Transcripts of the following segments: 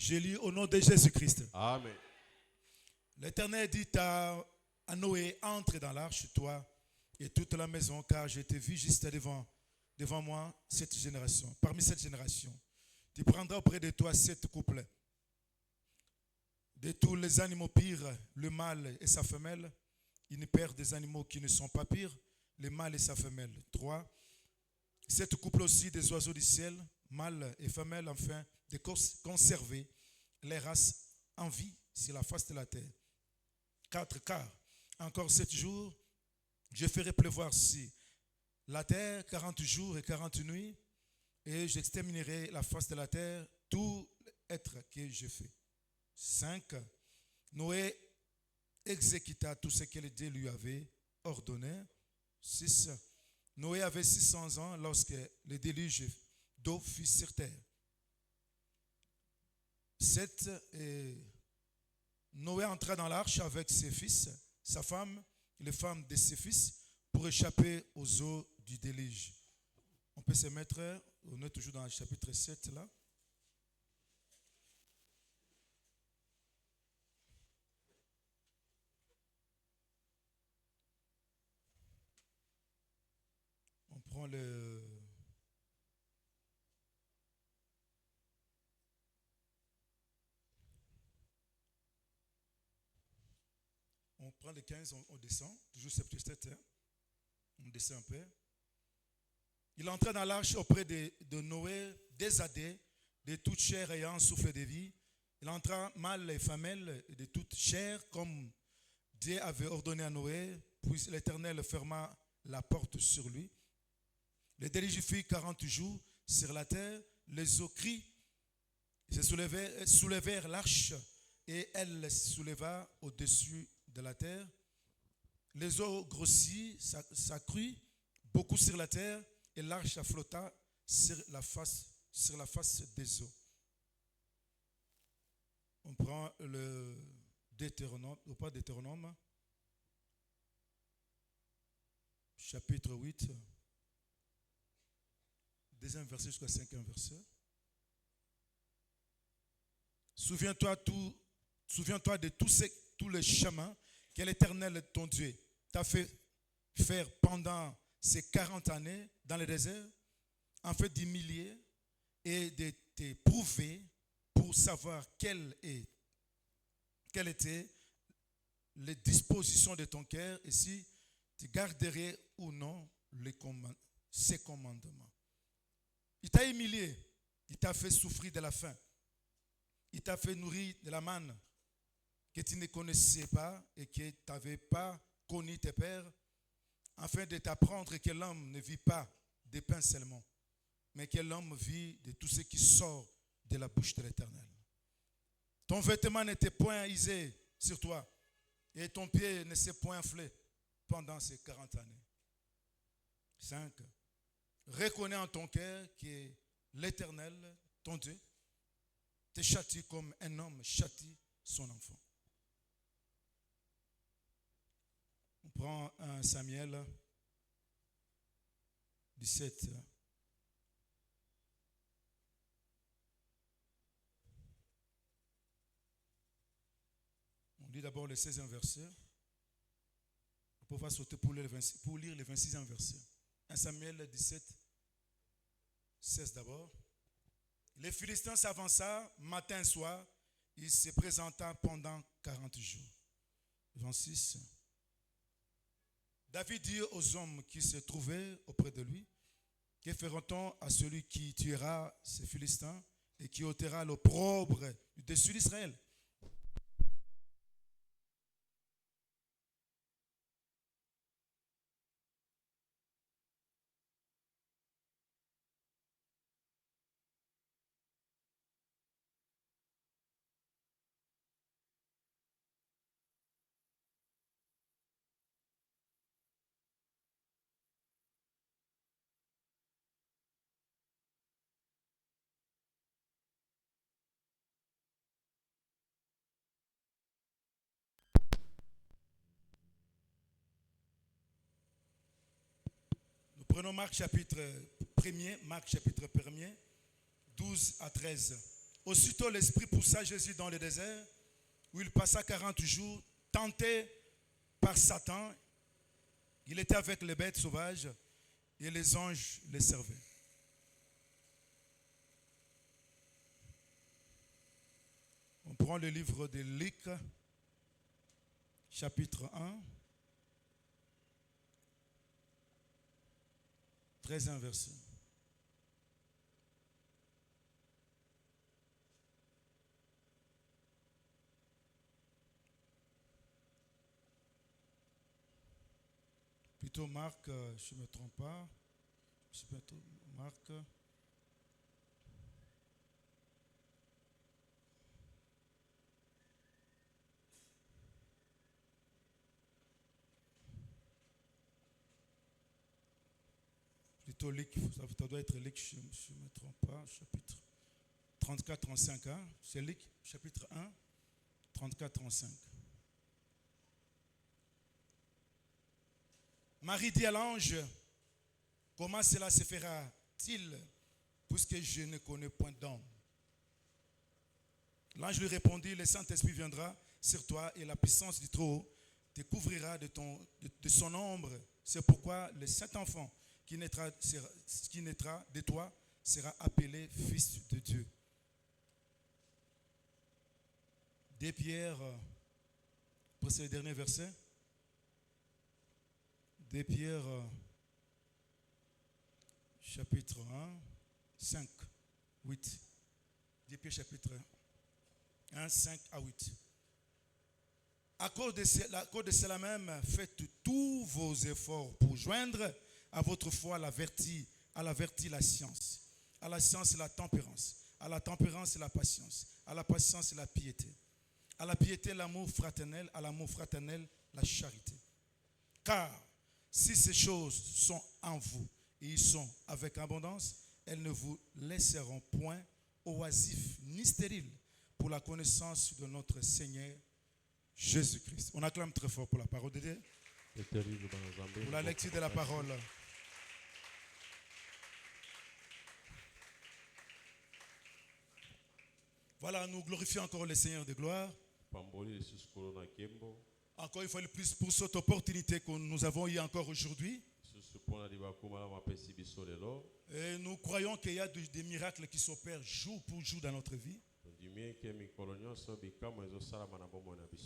Je lis au nom de Jésus-Christ. Amen. L'Éternel dit à Noé, entre dans l'arche, toi et toute la maison, car je t'ai vu juste devant moi cette génération. Parmi cette génération, tu prendras auprès de toi 7 couples. De tous les animaux pires, le mâle et sa femelle, une paire des animaux qui ne sont pas pires, le mâle et sa femelle. 3. 7 couples aussi des oiseaux du ciel, mâle et femelle, afin de conserver les races en vie sur la face de la terre. 4. Car encore 7 jours, je ferai pleuvoir sur la terre 40 jours et 40 nuits, et j'exterminerai la face de la terre tout être que je fais. 5. Noé exécuta tout ce que Dieu lui avait ordonné. 6. Noé avait 600 ans lorsque le déluge d'eau fut sur terre. 7. Noé entra dans l'arche avec ses fils, sa femme et les femmes de ses fils pour échapper aux eaux du déluge. On peut se mettre, on est toujours dans le chapitre 7 là. On prend le 15, on descend, toujours chapitre 7, hein? On descend un peu. Il entra dans l'arche auprès de Noé, des adés, de toute chair ayant souffle de vie. Il entra mâle et femelle de toute chair, comme Dieu avait ordonné à Noé, puis l'Éternel ferma la porte sur lui. Le déluge fut 40 jours sur la terre, les eaux crient, se soulevèrent l'arche, et elle se souleva au-dessus de la terre. Les eaux grossirent, s'accrut beaucoup sur la terre, et l'arche flotta sur la face des eaux. On prend le Deutéronome, ou pas Deutéronome, chapitre 8, deuxième verset jusqu'au 5e verset. Souviens-toi de tous les chemins que l'Éternel, ton Dieu, t'a fait faire pendant ces 40 années dans le désert, en fait d'humilier et de te prouver pour savoir quelles étaient les dispositions de ton cœur et si tu garderais ou non ces commandements. Il t'a humilié, il t'a fait souffrir de la faim, il t'a fait nourrir de la manne que tu ne connaissais pas et que tu n'avais pas connu tes pères, afin de t'apprendre que l'homme ne vit pas de pain seulement, mais que l'homme vit de tout ce qui sort de la bouche de l'Éternel. Ton vêtement n'était point usé sur toi et ton pied ne s'est point enflé pendant ces 40 années. 5. Reconnais en ton cœur que l'Éternel, ton Dieu, te châtie comme un homme châtie son enfant. On prend un Samuel 17. On lit d'abord le 16e verset. On peut pas sauter pour lire le 26e verset. 1 Samuel 17, 16 d'abord. Les Philistins s'avança matin et soir. Il se présenta pendant 40 jours. 26. David dit aux hommes qui se trouvaient auprès de lui, que fera-t-on à celui qui tuera ces Philistins et qui ôtera l'opprobre du dessus d'Israël? Nous prenons Marc chapitre 1er, 12 à 13. Aussitôt l'Esprit poussa Jésus dans le désert, où il passa 40 jours, tenté par Satan. Il était avec les bêtes sauvages et les anges les servaient. On prend le livre de Luc, chapitre 1, 13 verset. Plutôt Marc, je ne me trompe pas. C'est plutôt Marc. Plutôt Luc, ça doit être Luc, je ne me trompe pas, chapitre 34-35. Hein? C'est Luc, chapitre 1, 34-35. Marie dit à l'ange, comment cela se fera-t-il, puisque je ne connais point d'homme? L'ange lui répondit, le Saint-Esprit viendra sur toi et la puissance du Très-Haut te couvrira de son ombre. C'est pourquoi le Saint-Enfant qui naîtra de toi sera appelé Fils de Dieu. 2 Pierre, pour ce dernier verset. 2 Pierre, chapitre 1, 5, 8. 2 Pierre, chapitre 1, 5 à 8. À cause de cela même, faites tous vos efforts pour joindre à votre foi la vertu, la science, à la science la tempérance, à la tempérance la patience, à la patience la piété, à la piété l'amour fraternel, à l'amour fraternel la charité. Car si ces choses sont en vous et ils sont avec abondance, elles ne vous laisseront point oisifs ni stériles pour la connaissance de notre Seigneur Jésus-Christ. On acclame très fort pour la parole de Dieu. Pour la lecture de la parole. Voilà, nous glorifions encore le Seigneur de gloire. Encore une fois de plus pour cette opportunité que nous avons eue encore aujourd'hui. Et nous croyons qu'il y a des miracles qui s'opèrent jour pour jour dans notre vie.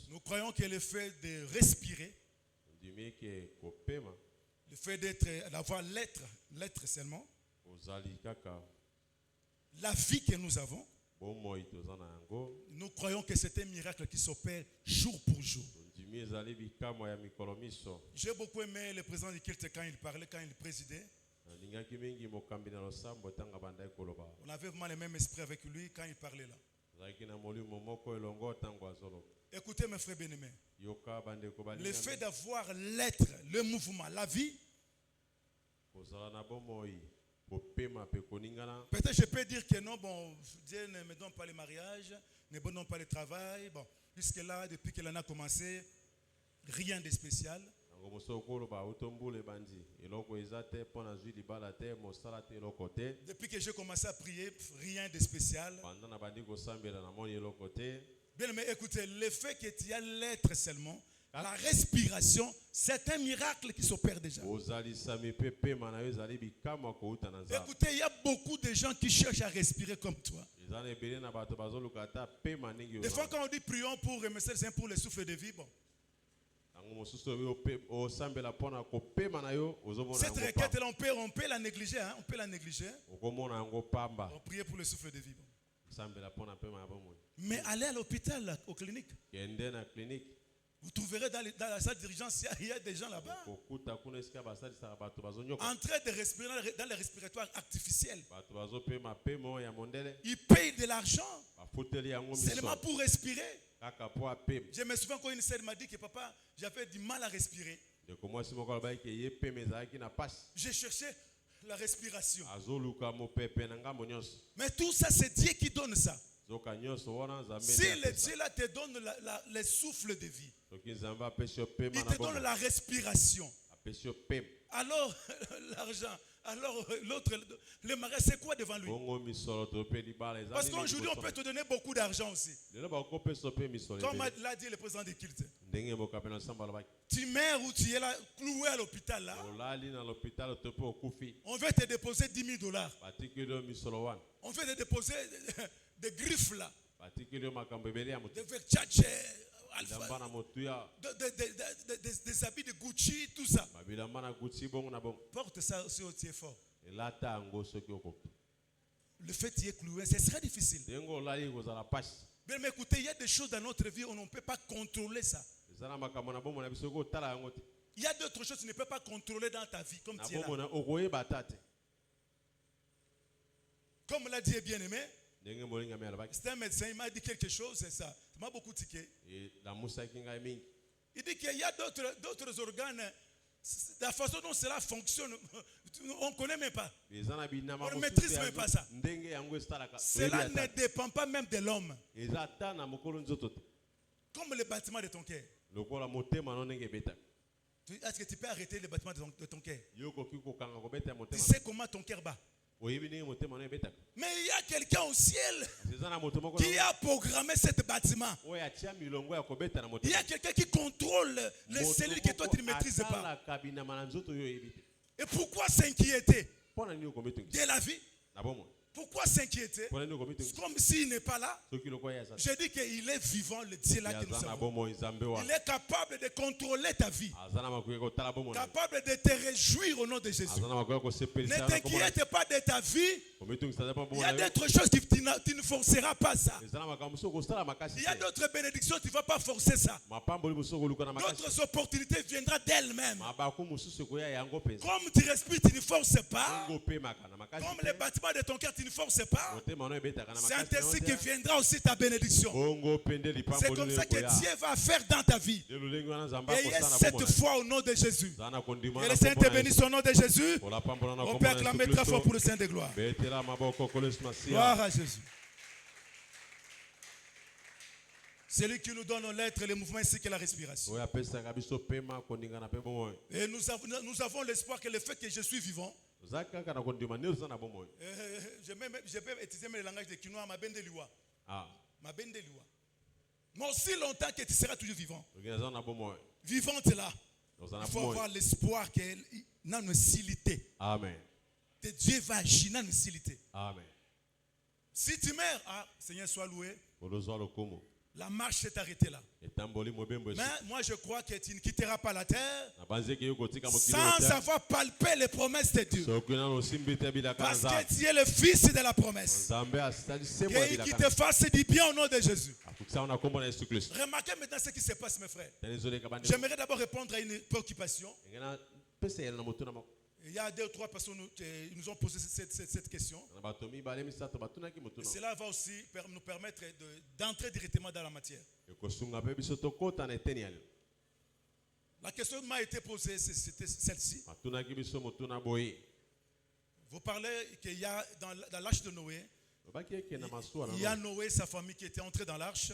Nous croyons que le fait de respirer, le fait d'avoir l'être seulement, la vie que nous avons, nous croyons que c'est un miracle qui s'opère jour pour jour. J'ai beaucoup aimé le président du culte quand il parlait, quand il présidait. On avait vraiment le même esprit avec lui quand il parlait là. Écoutez mes frères bien-aimés, le fait d'avoir l'être, le mouvement, la vie, peut-être je peux dire que non, bon, Dieu ne me donne pas le mariage, ne me donne pas le travail, bon, puisque là, depuis qu'elle en a commencé, rien de spécial. Depuis que j'ai commencé à prier, rien de spécial. Bien, mais écoutez, le fait que tu as l'être seulement, la respiration, c'est un miracle qui s'opère déjà. Écoutez, il y a beaucoup de gens qui cherchent à respirer comme toi. Des fois, quand on dit prions pour remercier le Seigneur pour le souffle de vie, bon. Cette requête-là, on peut la négliger. Hein? On peut la négliger. On prie pour le souffle de vie. Bon. Mais allez à l'hôpital, aux cliniques. Vous trouverez dans la salle de dirigeance, il y a des gens là-bas en train de respirer dans les respiratoires artificiels. Ils payent de l'argent seulement pour respirer. Je me souviens quand une sœur m'a dit que papa, j'avais du mal à respirer. J'ai cherché la respiration. Mais tout ça, c'est Dieu qui donne ça. Si le Dieu là te donne le souffle de vie, il te donne la respiration. Alors, l'argent, Alors l'autre, le mariage, c'est quoi devant lui? Parce qu'aujourd'hui, on peut te donner beaucoup d'argent aussi. Comme l'a dit le président des cultes. Tu meurs ou tu es là, cloué à l'hôpital là. On veut te déposer $10,000. On veut te déposer des griffes là. Des Versace, Alpha, des habits de Gucci, tout ça. Porte ça aussi au fort. Le fait d'y être cloué, ce serait difficile. Mais écoutez, il y a des choses dans notre vie où on ne peut pas contrôler ça. Il y a d'autres choses que tu ne peux pas contrôler dans ta vie, comme tu es là. Comme l'a dit bien-aimé, c'était un médecin, il m'a dit quelque chose, c'est ça. Ça m'a beaucoup tiqué. Il dit qu'il y a d'autres organes, la façon dont cela fonctionne, on ne connaît même pas. On ne maîtrise même pas ça. Cela ne dépend pas même de l'homme. Comme le bâtiment de ton cœur. Est-ce que tu peux arrêter le bâtiment de ton cœur? Tu sais comment ton cœur bat. Mais il y a quelqu'un au ciel qui a programmé ce bâtiment. Il y a quelqu'un qui contrôle les cellules que toi tu ne maîtrises pas. Et pourquoi s'inquiéter de la vie? Pourquoi s'inquiéter? Comme s'il n'est pas là. Je dis qu'il est vivant, le Dieu là que nous avons. Il est capable de contrôler ta vie. Capable de te réjouir au nom de Jésus. Ne t'inquiète pas de ta vie. Il y a d'autres choses que tu ne forceras pas ça. Il y a d'autres bénédictions, tu ne vas pas forcer ça. D'autres opportunités viendront d'elles-mêmes. Comme tu respires, tu ne forces pas. Comme les bâtiments de ton cœur, tu ne forces pas. C'est ainsi que viendra aussi ta bénédiction. C'est comme ça que Dieu va faire dans ta vie. Ayez cette foi au nom de Jésus. Que le Saint te bénisse au nom de Jésus. On peut acclamer très fort pour le Saint de gloire. Gloire à Jésus. C'est lui qui nous donne l'être, les mouvements ainsi que la respiration. Et nous avons l'espoir que le fait que je suis vivant, je peux utiliser le langage de Kinois, ma bende liwa. Ma bende liwa. Mais aussi longtemps que tu seras toujours vivant. Vivante là. Il faut avoir l'espoir qu'il n'a une silité. Amen. Que Dieu va agir dans une silité. Amen. Si tu meurs, Seigneur soit loué. La marche s'est arrêtée là. Mais moi je crois que tu ne quitteras pas la terre sans avoir palpé les promesses de Dieu. Parce que tu es le fils de la promesse. Qu'il te fasse du bien au nom de Jésus. Remarquez maintenant ce qui se passe, mes frères. J'aimerais d'abord répondre à une préoccupation. Il y a 2 ou 3 personnes qui nous ont posé cette question. Et cela va aussi nous permettre d'entrer directement dans la matière. La question m'a été posée, c'était celle-ci. Vous parlez qu'il y a dans l'arche de Noé, il y a Noé et sa famille qui étaient entrés dans l'arche.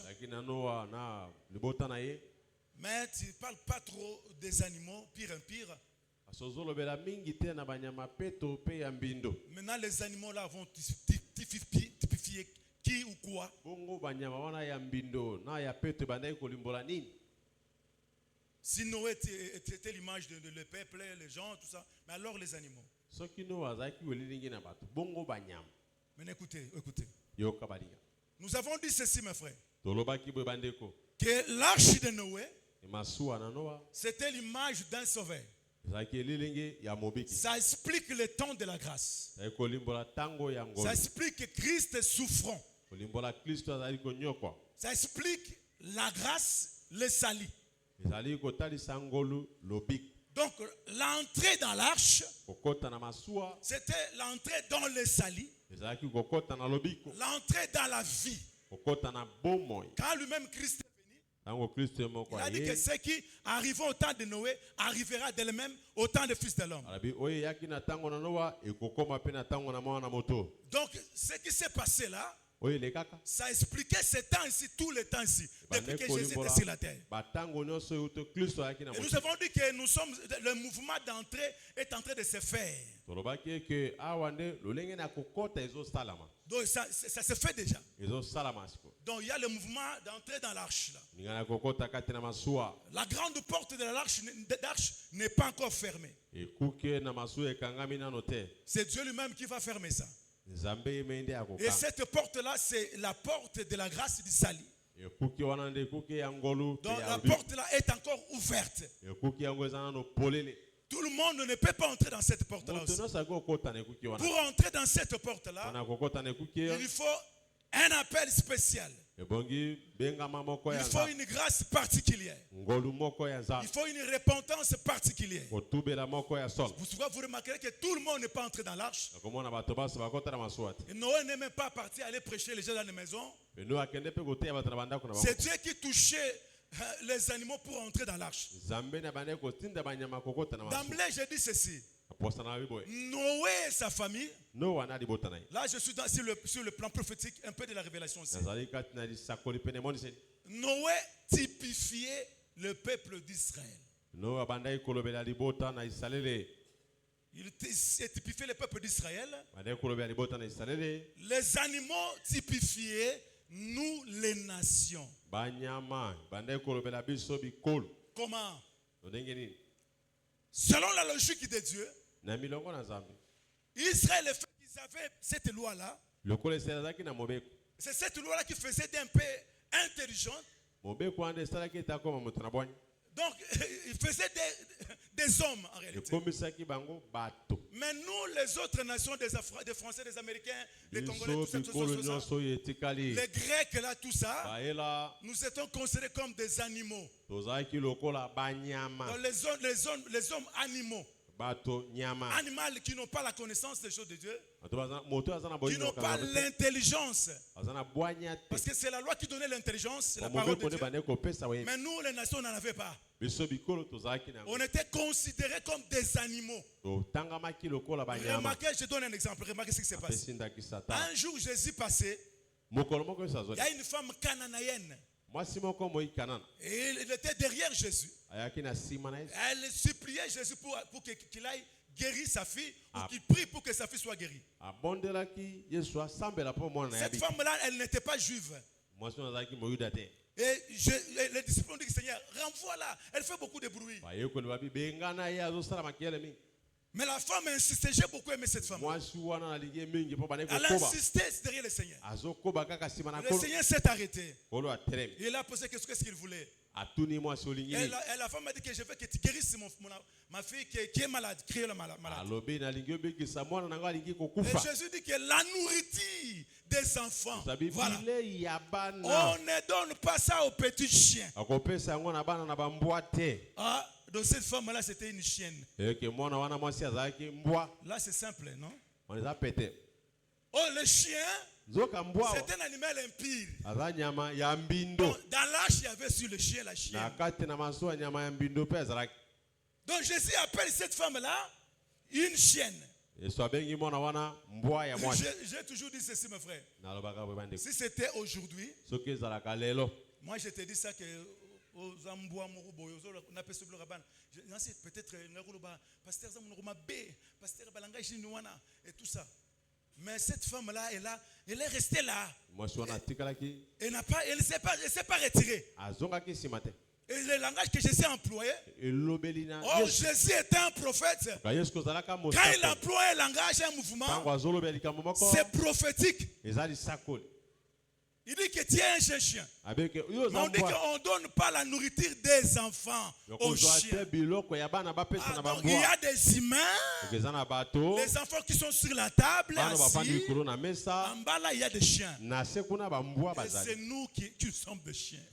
Mais tu ne parles pas trop des animaux, pire. Maintenant, les animaux là vont typifier qui ou quoi. Si Noé était l'image de le peuple, les gens, tout ça, mais alors les animaux. Mais écoutez. Nous avons dit ceci, mes frères. Que l'arche de Noé, c'était l'image d'un sauveur. Ça explique le temps de la grâce. Ça explique que Christ est souffrant. Ça explique la grâce, le salut. Donc l'entrée dans l'arche, c'était l'entrée dans le salut. L'entrée dans la vie. Quand lui-même Christ est venu, il a dit que ce qui arrivera au temps de Noé arrivera d'elle-même au temps du Fils de l'homme. Donc ce qui s'est passé là, Ça expliquait ce temps ici, tout le temps ici, depuis que Jésus était sur la terre. Et nous avons dit que le mouvement d'entrée est en train de se faire. Donc ça se fait déjà. Donc il y a le mouvement d'entrer dans l'arche. La grande porte de l'arche n'est pas encore fermée. C'est Dieu lui-même qui va fermer ça. Et cette porte-là, c'est la porte de la grâce du salut. Donc la porte-là est encore ouverte. Tout le monde ne peut pas entrer dans cette porte-là aussi. Pour entrer dans cette porte-là, il faut un appel spécial. Il faut une grâce particulière. Il faut une repentance particulière. Vous remarquerez que tout le monde n'est pas entré dans l'arche. Noé n'est même pas parti aller prêcher les gens dans les maisons. C'est Dieu qui touchait les animaux pour entrer dans l'arche. D'emblée, je dis ceci. Noé et sa famille. Là, je suis sur le plan prophétique, un peu de la révélation aussi. Noé typifiait le peuple d'Israël. Il typifiait le peuple d'Israël. Les animaux typifiaient nous, les nations. Comment? Selon la logique de Dieu, Israël, le fait qu'ils avaient cette loi-là, c'est cette loi-là qui faisait d'un peu intelligent. Donc, il faisait des hommes en réalité. Mais nous, les autres nations, des Français, des Américains, des Congolais, tout ça, les Grecs, là, tout ça, nous étions considérés comme des animaux. Donc, les hommes animaux. Animaux qui n'ont pas la connaissance des choses de Dieu, qui n'ont pas l'intelligence. Parce que c'est la loi qui donnait l'intelligence, c'est la parole de Dieu. Mais nous, les nations, on n'en avait pas. On était considérés comme des animaux. Remarquez, je donne un exemple. Remarquez ce qui s'est passé. Un jour, Jésus passait. Il y a une femme cananéenne. Et il était derrière Jésus. Elle suppliait Jésus pour qu'il aille guérir sa fille ou qu'il prie pour que sa fille soit guérie. Cette femme-là, elle n'était pas juive. Et les disciples ont dit, Seigneur, renvoie-la. Elle fait beaucoup de bruit. Mais la femme insistait, j'ai beaucoup aimé cette femme. Elle insistait derrière le Seigneur. Le Seigneur s'est arrêté. Il a posé qu'est-ce qu'il voulait. Et la femme a dit que je veux que tu guérisses ma fille qui est malade, qui est malade. Et Jésus dit que la nourriture des enfants, voilà. On ne donne pas ça aux petits chiens. Donc cette femme-là, c'était une chienne. Là, c'est simple, non? Oh, le chien, c'est un animal impur. Donc, dans l'arche, il y avait sur le chien la chienne. Donc Jésus appelle cette femme-là une chienne. J'ai toujours dit ceci, mes frères. Si c'était aujourd'hui, moi je te dis ça que peut-être et tout ça. Mais cette femme-là, elle est restée là. Elle ne s'est pas retirée. Et le langage que Jésus a employé, Jésus était un prophète. Quand il emploie un langage, un mouvement, c'est prophétique. Il dit que tu es un chien. On dit qu'on ne donne pas la nourriture des enfants aux chiens. Donc, il y a des humains, les enfants qui sont sur la table, assis. En bas là, il y a des chiens. Et c'est nous qui sommes des chiens.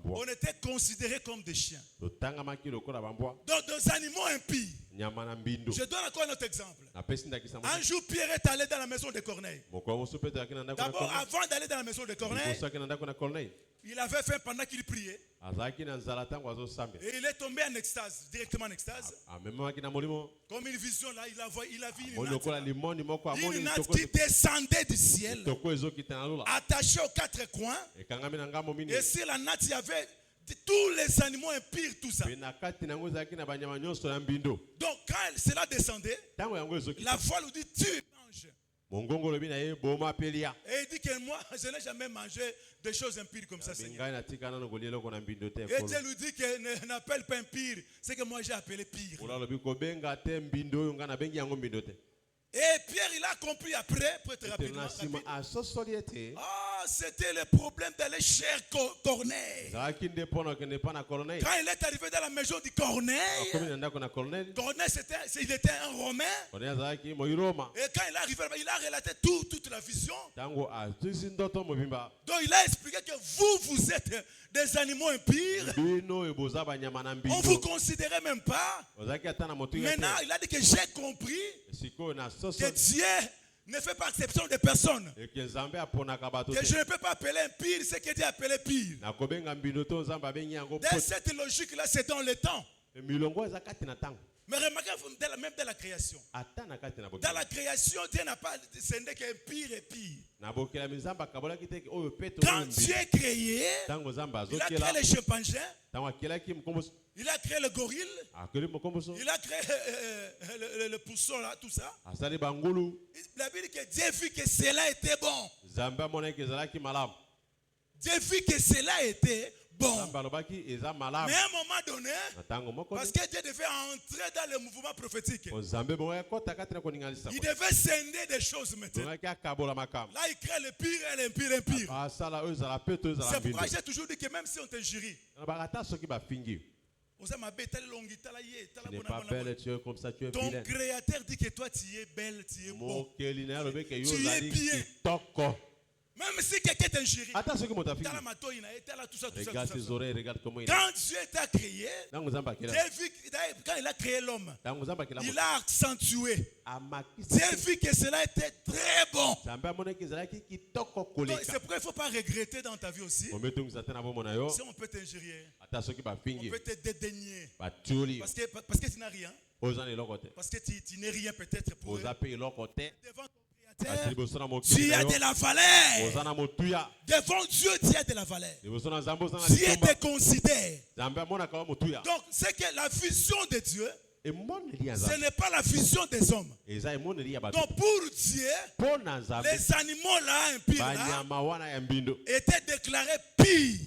On était considérés comme des chiens. Donc, des animaux impies. Je donne encore un autre exemple. Un jour, Pierre est allé dans la maison de Corneille. D'abord, avant d'aller dans la maison de Corneille, il avait faim pendant qu'il priait. Et il est tombé en extase, directement en extase. Comme une vision là, il a vu une natte qui descendait du ciel, attachée aux quatre coins. Et sur la natte, il y avait tous les animaux impurs, tout ça. Donc quand cela descendait, la foi lui dit, tu manges. Et il dit que moi, je n'ai jamais mangé des choses impures comme ça, Seigneur. Et Dieu lui dit que n'appelle pas impire, c'est que moi j'ai appelé pire. Et Pierre, il a compris après, pour être rapidement. C'était le problème d'aller chez Corneille. Quand il est arrivé dans la maison de Corneille, Corneille, il était un Romain. Et quand il est arrivé, il a relaté toute la vision. Donc il a expliqué que vous êtes des animaux impurs. On ne vous considérait même pas. Maintenant, il a dit que j'ai compris que Dieu ne fait pas exception de personne. Que je ne peux pas appeler impire ce que Dieu a appelé pire. Dans cette logique-là, c'est dans le temps. Mais remarquez, même dans la création. Dans la création, Dieu n'a pas descendu qu'un pire et pire. Quand Dieu est créé, il a créé les chimpanzés, il a créé le gorille, il a créé le pousson là, tout ça. La Bible dit que Dieu vit que cela était bon. Dieu vit que cela était bon. Mais à un moment donné, parce que Dieu devait entrer dans le mouvement prophétique, il devait scinder des choses maintenant. Là, il crée le pire et l'impire. C'est pourquoi j'ai toujours dit que même si on t'injurie, tu n'es pas belle, tu es comme ça, tu es ton vilain. créateur dit que toi tu es belle, tu es beau, tu es bien. Même si quelqu'un t'injurie, regarde ses oreilles, regarde comment il est. quand Dieu t'a créé, quand il a créé l'homme, il a accentué. Dieu vu que cela était très bon. Donc, c'est pourquoi il ne faut pas regretter dans ta vie aussi. Si on peut t'injurier, on peut te dédaigner. Parce que tu n'as rien. Parce que tu n'es rien peut-être pour eux. Devant ton créateur, tu as de la valeur. Devant Dieu, tu as de la valeur. Dieu te considère. Donc, c'est que la vision de Dieu, ce n'est pas la vision des hommes. Donc pour Dieu, les animaux là, étaient déclarés pires.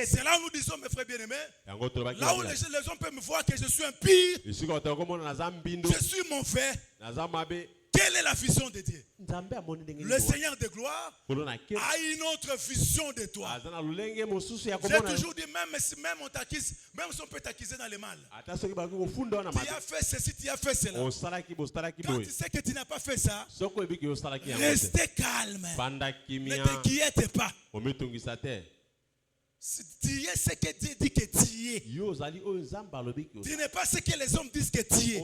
C'est là où nous disons, mes frères bien-aimés, là où les hommes peuvent me voir que je suis un pire, je suis mauvais. Quelle est la vision de Dieu? Le Seigneur de gloire a une autre vision de toi. J'ai toujours dit, même si on peut t'accuser dans le mal, tu as fait ceci, tu as fait cela. Quand tu sais que tu n'as pas fait ça, restez calme. Ne t'inquiète pas. Tu es ce que Dieu dit que tu es. Tu n'es pas ce que les hommes disent que tu es.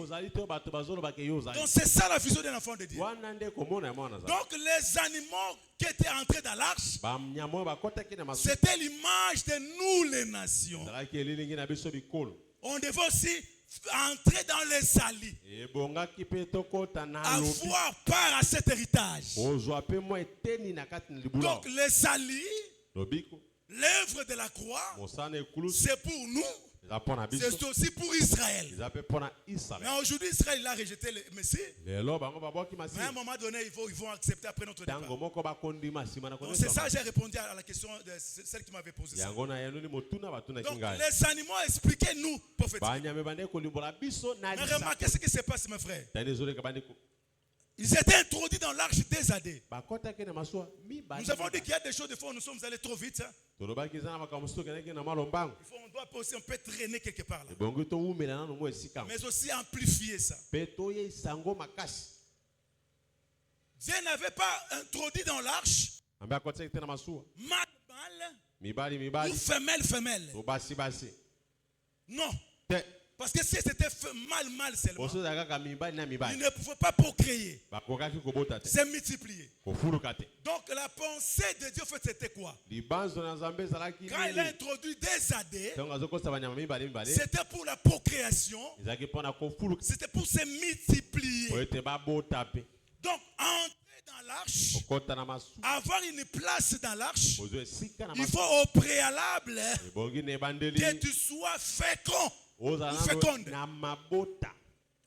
Donc c'est ça la vision d'un enfant de Dieu. Donc les animaux qui étaient entrés dans l'arche, c'était l'image de nous les nations. On devait aussi entrer dans les salis, avoir part à cet héritage. Donc les salis, l'œuvre de la croix, c'est pour nous, c'est aussi pour Israël. Mais aujourd'hui, Israël a rejeté le Messie. Mais à un moment donné, ils vont accepter après notre départ. Donc c'est ça, j'ai répondu à la question de celle qui m'avait posé ça. Donc les animaux, expliquez-nous, prophétiquement. Mais remarquez ce qui se passe, mes frères. Ils étaient introduits dans l'arche des années. Nous avons dit qu'il y a des choses, des fois, nous sommes allés trop vite. On doit aussi, on peut traîner quelque part là. Mais aussi amplifier ça. Dieu n'avait pas introduit dans l'arche mâle ou femelle. Non. Parce que si c'était mal seulement, Oso zaka mibali na il mibali. ne pouvait pas procréer. Bakokaki kobota te. C'est multiplié. Kofuluka te. Donc la pensée de Dieu, en fait, c'était quoi? Libanzo na Nzambe zalaki. Quand il a introduit des AD, Tonga zokosa banyama mibali mibali. c'était pour la procréation. Ezaki pona kofuluka. C'était pour se multiplier. Oete babota pe. Donc entrer dans l'arche, Okota na masu. avoir une place dans l'arche, Ozo esika na il masu. faut au préalable Ebongi ne bandeli. que tu sois fécond. Ozana féconde. na mabota.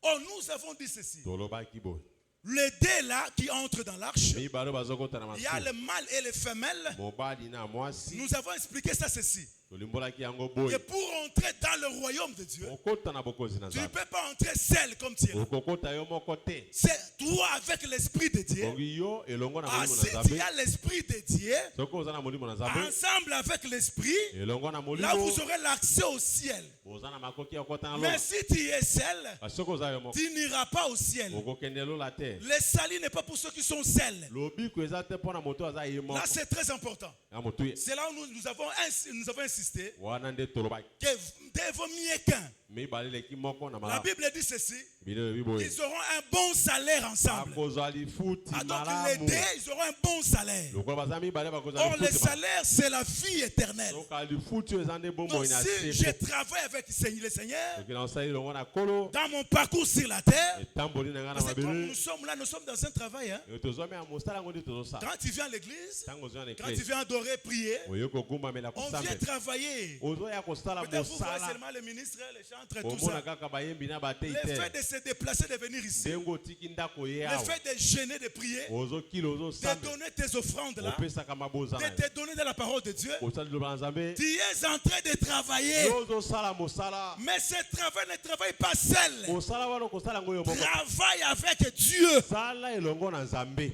Oh, nous avons dit ceci. Tolobaki boy. Les deux là qui entrent dans l'arche, Mibalo bazokota na il masu. y a le mâle et les femelles. Mobali na mwasi. Nous avons expliqué ça ceci. Tolimbolaki yango boy. Et pour entrer dans le royaume de Dieu, Okota na bokozi na tu ne Nzambe. peux pas entrer seul comme tu es là. Okokota yo moko te. C'est toi avec l'esprit de Dieu. Bongi yo elongo na Ah, molimo na si tu Nzambe. as l'esprit de Dieu, Soko oza na molimo na Nzambe. ensemble avec l'esprit, Elongo na là molimo. vous aurez l'accès au ciel. Oza na makoki ya okota na Mais lola. si tu es seul, Soko oza yo moko. tu n'iras pas au ciel. Okokende lola te. Le salut n'est pas pour ceux qui sont seuls. Lobiko eza te pona moto aza ye moko. Là, c'est très important. Ya moto ye. C'est là où nous avons insisté Wana nde tolobaki. que deux vaut mieux qu'un. Mibali leki moko na La mala. Bible dit ceci. Bilelo biboye. Ils auront un bon salaire ensemble. Bakozwa lifuti Ah, donc les malamu. deux, ils auront un bon salaire. Lokola baza mibali bakozwa Or, le lifuti malamu. salaire, c'est la vie éternelle. Soka lifuti oyo eza nde bomoi Donc, na si se. je travaille avec le Seigneur, Soki na osali longo na kolo. dans mon parcours sur la terre, Etamboli na nga na parce que comme mabele. nous sommes là, nous sommes dans un travail. Hein. Tozwami ya mosala ngo nde tozosala. Quand tu viens à l'église, Ntango ozwa na quand tu eklesi. viens adorer, prier, Oyo kogumbamela on vient kusambela. travailler. Ozoya kosala Peut-être vous voyez mosala. seulement les ministres, les chantres et tout Omona ça. kaka bayembi na batei Le te. fait de se déplacer, de venir ici, Ndenge otiki ndako ye le awa. fait de gêner, de prier, Ozokila de ozosambela. donner tes offrandes là, Opesaka maboza na de yo. te donner de la parole de Dieu, Osali liloba na Nzambe. tu es en train de travailler. Yo ozosala mosala. Mais ce travail ne travaille pas seul. Mosala wana okosala ngo yo moko. Travaille avec Dieu. Sala elongo na Nzambe.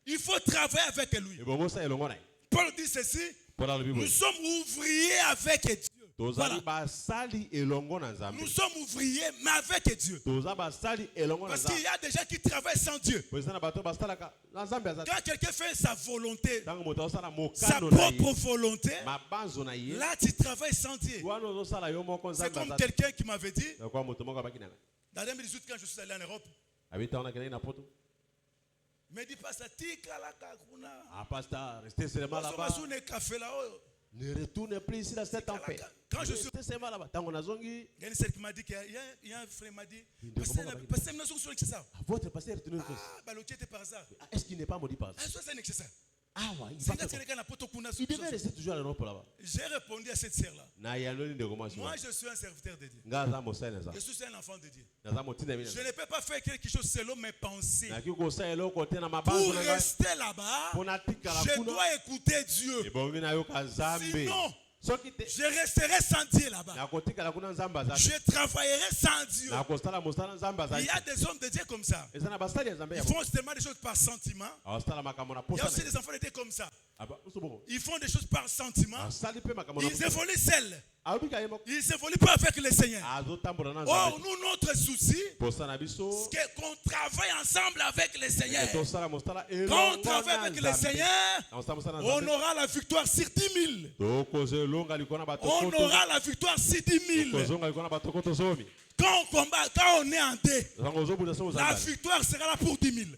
Il faut travailler avec lui. Ebongo sa elongo na ye. Paul dit ceci, Mpona lobi nous boye. sommes ouvriers avec Dieu. Tozali Voilà. basali elongo na Nzambe. Nous sommes ouvriers, mais avec Dieu. Toza basali elongo na Parce qu'il Nzambe. y a des gens qui travaillent sans Dieu. Poza na bato basalaka na Nzambe aza. Quand quelqu'un fait sa volonté, Tango moto osala sa mokano na ye. propre volonté, Mabanzo na ye. là tu travailles sans Dieu. Wana ozosala yo moko C'est Nzambe comme aza. quelqu'un qui m'avait dit, Kwa moto moko abaki na. dans 2018 quand je suis allé en Europe, Abita ona kelele na poto. il me dit pas ça, tika la kakuna. Ah pasteur, restez seulement Parce là-bas. que café là-haut. Ne retourne plus ici dans cet enfer. Quand je suis Restez seulement là-bas. Tango nazongi. il y a une sœur qui m'a dit qu'il y a un frère qui m'a dit, pasteur, nous sommes sur ça. Votre pasteur retourne. Ah, bah l'autre était par hasard. Est-ce qu'il n'est pas maudit par ça? Ah, ça c'est ça. Ah ouais, il C'est va quand faire quelqu'un n'a pas tout qu'on a Il devait rester toujours à l'Europe là-bas. J'ai répondu à cette sœur-là. Na yanoni de comment Moi, je suis un serviteur de Dieu. Ngaza mosala za. Je suis un enfant de Dieu. Naza motina mina. Je ne peux pas faire quelque chose selon mes pensées. Na kiko sa elo kote na mabanzo Pour na ngai. rester là-bas, Pona tika la je kuna. dois écouter Dieu. Ebongi na yo ka Nzambe. Sinon, Soki te. je resterai sans Dieu là-bas. Na kotika la kuna Nzambe za. Je travaillerai sans Dieu. Na kostala mosala Nzambe za. Il y a des hommes de Dieu comme ça. Eza na basali ya Nzambe Ils ya. font tellement des choses par sentiment. Awastala makambo na Il y a posa. aussi des enfants de Dieu comme ça. Aba usuboko. Ils font des choses par sentiment. Asali pe makambo na Ils évoluent seuls. Abika yemo. Ils n'évoluent pas avec le Seigneur. Azotambola na Or, Nzambe. nous, notre souci, Posa na biso. c'est qu'on travaille ensemble avec le Seigneur. Tosala mosala elo. Quand on travaille avec le Seigneur, on on aura la victoire sur 10 000. On On aura la victoire sur 10 000. Quand on combat, quand on est en dé, la victoire sera là pour 10 000.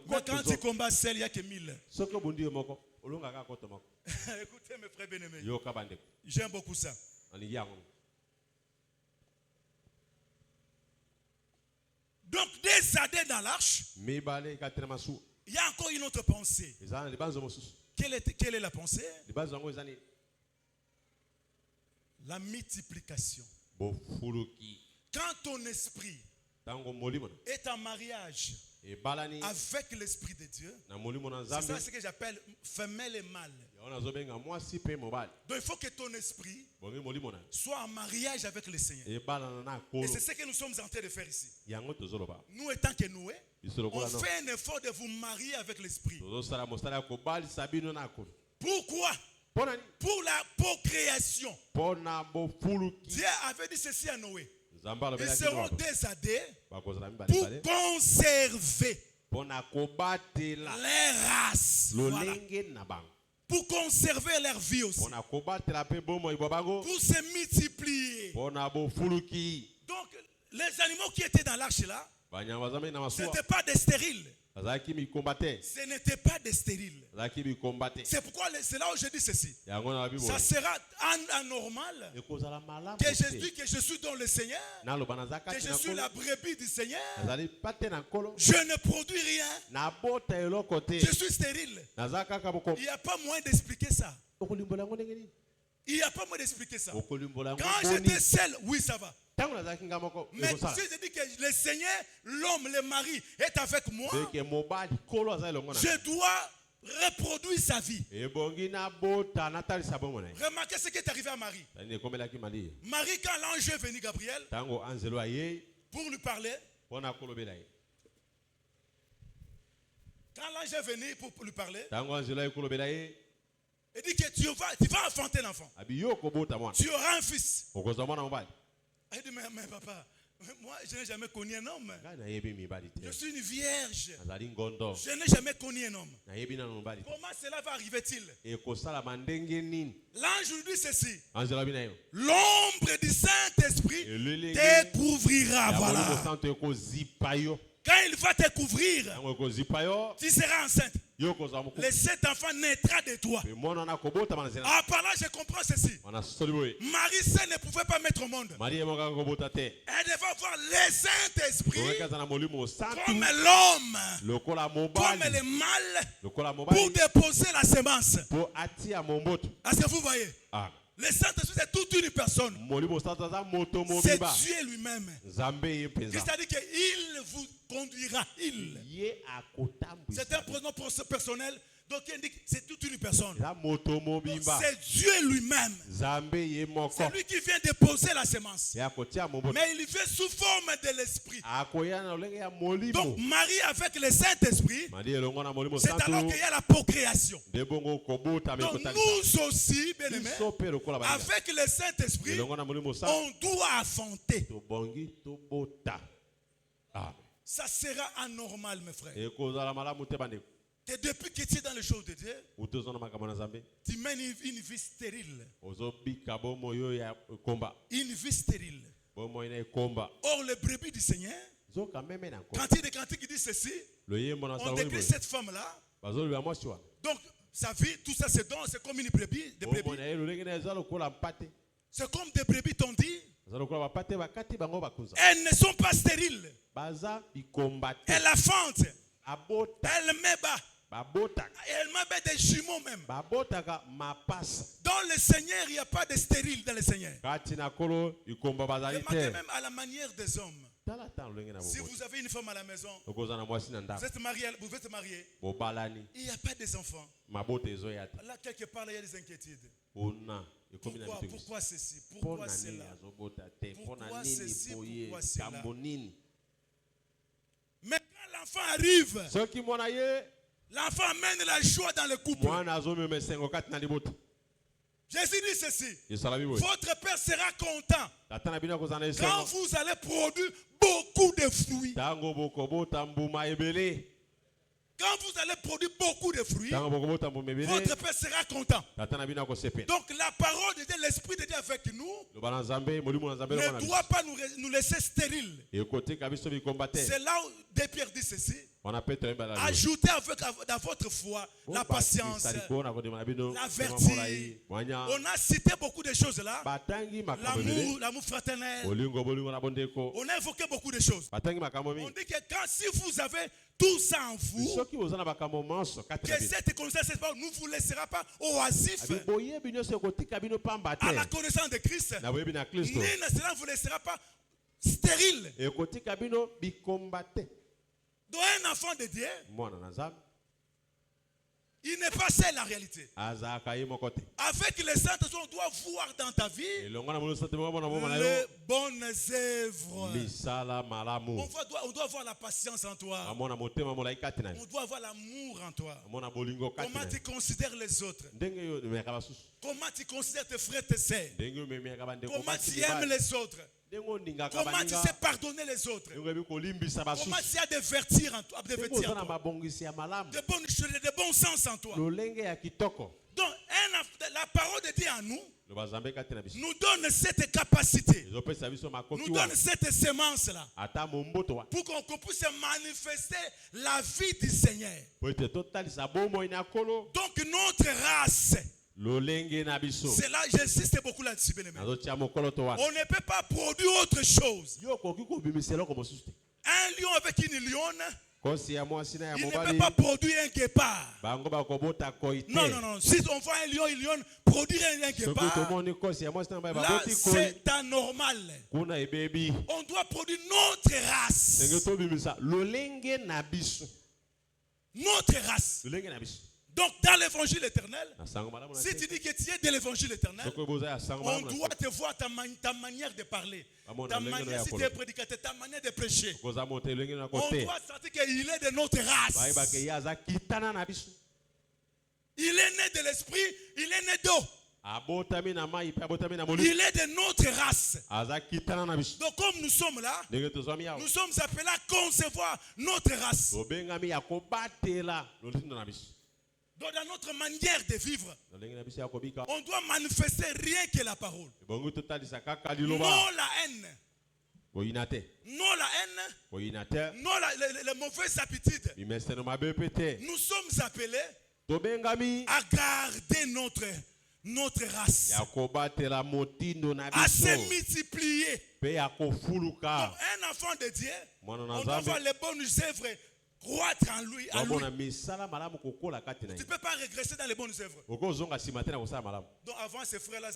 Mais quand tu combats seul, il n'y a que 1000. Écoutez mes frères bien-aimés, j'aime beaucoup ça. Donc, des années dans l'arche, il y a encore une autre pensée. Quelle est la pensée? La multiplication. Quand ton esprit est en mariage avec l'esprit de Dieu, c'est ça ce que j'appelle femelle et mâle. Donc il faut que ton esprit soit en mariage avec le Seigneur. Et c'est ce que nous sommes en train de faire ici. Nous étant que nous, on fait un effort de vous marier avec l'esprit. Pourquoi? Pour la procréation. Dieu avait dit ceci à Noé. Ils seront désadés pour conserver les races. Voilà. pour conserver leur vie aussi, Pona kobatela pe bomo ibobango. pour se multiplier. Pona bo fuluki. Donc, les animaux qui étaient dans l'arche là, Banyama zame na ce masuwa. n'étaient pas des stériles. Azaki mi kombate. Ce n'étaient pas des stériles. Azaki mi kombate. C'est pourquoi c'est là où je dis ceci. Yango na bibo. Ça sera anormal Ekozala malamu. que je dis que je suis dans le Seigneur, Na loba nazaka que je tina suis kolo. la brebis du Seigneur. Azali pate na kolo. Je ne produis rien. Na bota eloko te. Je suis stérile. Nazaka kaboko. Il n'y a pas moyen d'expliquer ça. Okolimbola ngo ngeni. Il n'y a pas moyen d'expliquer ça. Okolimbola ngo. Quand j'étais seul, oui, ça va. Tango nazaki ngamoko. Mais si je dis que le Seigneur, l'homme, le mari est avec moi, Beke mobali kolo azali longo na. je dois reproduire sa vie. Ebongi na bota natalisa bomo na. Remarquez ce qui est arrivé à Marie. Tani komelaki Marie. Marie, quand l'ange est venu, Gabriel, Tango anzelo aye. pour lui parler, Pona kolobela ye. quand l'ange est venu pour lui parler, Tango anzelo aye kolobela ye. il dit que tu vas enfanter un enfant. Abi yo kobota mwana. Tu auras un fils. Okozwa mwana mobali. Il dit, mais papa, moi, je n'ai jamais connu un homme. Ngai nayebi mibali te. Je suis une vierge. Azali ngondo. Je n'ai jamais connu un homme. Nayebi na mobali te. Comment cela va arriver-il? Ekosala mandenge nini? L'ange lui dit ceci. Anzelo abi na yo. L'ombre du Saint-Esprit Elelenge. te couvrira. Ya Voilà. molimo santo ekozipa yo. Quand il va te couvrir, Tango ekozipa yo. tu seras enceinte. Yo kozwa moko. Cet enfant naîtra de toi. Pe mwana na kobota manzela. Ah, par là, je comprends ceci. Wana soliboye. Marie seule ne pouvait pas mettre au monde. Marie emoka kobota te. Elle devait avoir le Saint-Esprit Koweka za na molimo santo. comme l'homme, Lokola comme mobali. le mâle, Lokola pour mobali. déposer la semence. Po atia momboto. Est-ce que vous voyez? Ah. Le Saint-Esprit, c'est toute une personne. Molimo santo za moto C'est mobiba. Dieu lui-même. Zambe ye penza. C'est-à-dire qu'il vous conduira. Il. Ye akotambu. C'est un pronom personnel. Donc il dit que c'est toute une personne. Za moto mobimba. C'est Dieu lui-même. Zambe ye moko. C'est lui qui vient déposer la semence. Ya kotia momboto. Mais il vient sous forme de l'esprit. Akoya na olenge ya molimo. Donc Marie avec le Saint-Esprit, Madi elongo na molimo c'est santo. alors qu'il y a la procréation. Debongo kobota Donc mekota. nous aussi, bien aimés, Biso pe lokola ba. avec le Saint-Esprit, Elongo na molimo santo. on doit affronter. To bongi to bota. Ah. Ça sera anormal, mes frères. Ekozala malamu te bande. Et depuis que tu es dans les choses de Dieu, Utozona makamana zambe. tu mènes une vie stérile. Ozobika bomo yo ya komba. Une vie stérile. Bomo ina komba. Or, le brebis du Seigneur, Zoka meme na komba. quand il est cantique, il dit ceci, Le yembo na on sawo. décrit cette femme-là. Bazolo ya mwasiwa. Donc, sa vie, tout ça, c'est comme une brebis. Des Bomo brebis. na yelo lenge na zalo kola mpate. C'est comme des brebis t'ont dit. Zalo kola bapate bakati bango bakuza. Elles ne sont pas stériles. Baza bikombate. Elles affrontent. Abota. Elles me battent. Babota. Elles me battent des jumeaux même. Babotaka mapasa. Dans le Seigneur, il n'y a pas de stérile dans le Seigneur. Kati na kolo ikomba bazali Remarquez te. même à la manière des hommes. Tala tan lenge na Si bobo. vous avez une femme à la maison, Okozana mwasi na vous ndako. êtes marié, vous êtes marié, Bobalani. il n'y a pas des enfants. Mabota ezo ya te. Là, quelque part, là, il y a des inquiétudes. Ona. Ekomi na bitego. Pourquoi ceci? Pourquoi Pona nini cela? azobota te. Pona Pourquoi nini ceci? boye. Pourquoi cela? Kambo nini. Mais quand l'enfant arrive, Soki mwana ye. l'enfant amène la joie dans le couple. Mwana azomema esengo kati na libota. Jésus dit ceci. Esala biboye. Votre père sera content Tata na bino kozana quand esengo. vous allez produire beaucoup de fruits. Tango bokobota mbuma ebele. Quand vous allez produire beaucoup de fruits, Tango bokobota mbuma ebele. votre père sera content. Tata na bino akosepela. Donc la parole de Dieu, l'Esprit de Dieu avec nous, Loba na Nzambe, molimo na Nzambe ne loba na doit pas nous laisser stériles. biso. Ekotika biso bikombate. C'est là où des Pierre dit ceci. On appelle très bien la Ajoutez dans votre foi la patience, la vertu. On a cité beaucoup de choses là. L'amour fraternel. On a évoqué beaucoup de choses. On dit que si vous avez tout ça en vous, que cette connaissance ne vous laissera pas oisif à la connaissance de Christ. Ni cela ne vous laissera pas stérile. Donc un enfant de Dieu, il n'est pas seul la réalité. Avec les saints, on doit voir dans ta vie les bonnes œuvres. On doit voir la patience en toi. On doit avoir l'amour en toi. Comment tu considères les autres? Comment tu considères tes frères, tes sœurs? Comment tu aimes les autres? Comment tu sais pardonner les autres? Comment tu as des vertus en toi, de bonnes choses, de bon sens en toi? Donc, la parole de Dieu à nous nous donne cette capacité, nous donne cette sémence-là, pour qu'on puisse manifester la vie du Seigneur. Donc, notre race, c'est là, j'insiste beaucoup là-dessus, bien-aimé. On ne peut pas produire autre chose. Un lion avec une lionne, il ne peut pas produire un guépard. Non. Si on voit un lion produire un guépard, là, c'est anormal. On doit produire notre race. Notre race. Donc, dans l'évangile éternel, si tu dis que tu es de l'évangile éternel, on doit te voir ta manière de parler, ta manière, si tu es prédicateur, ta manière de prêcher. On doit sentir qu'il est de notre race. Il est né de l'esprit, il est né d'eau. Il est de notre race. Donc, comme nous sommes là, nous sommes appelés à concevoir notre race. Donc, dans notre manière de vivre, on doit manifester rien que la parole. Non la haine. Non la haine. Non les mauvaises habitudes. Nous sommes appelés à garder notre race, à se multiplier. Donc, un enfant de Dieu, on doit voir les bonnes œuvres croître en lui. Tu ne peux pas régresser dans les bonnes œuvres. Donc avant, ces frères-là,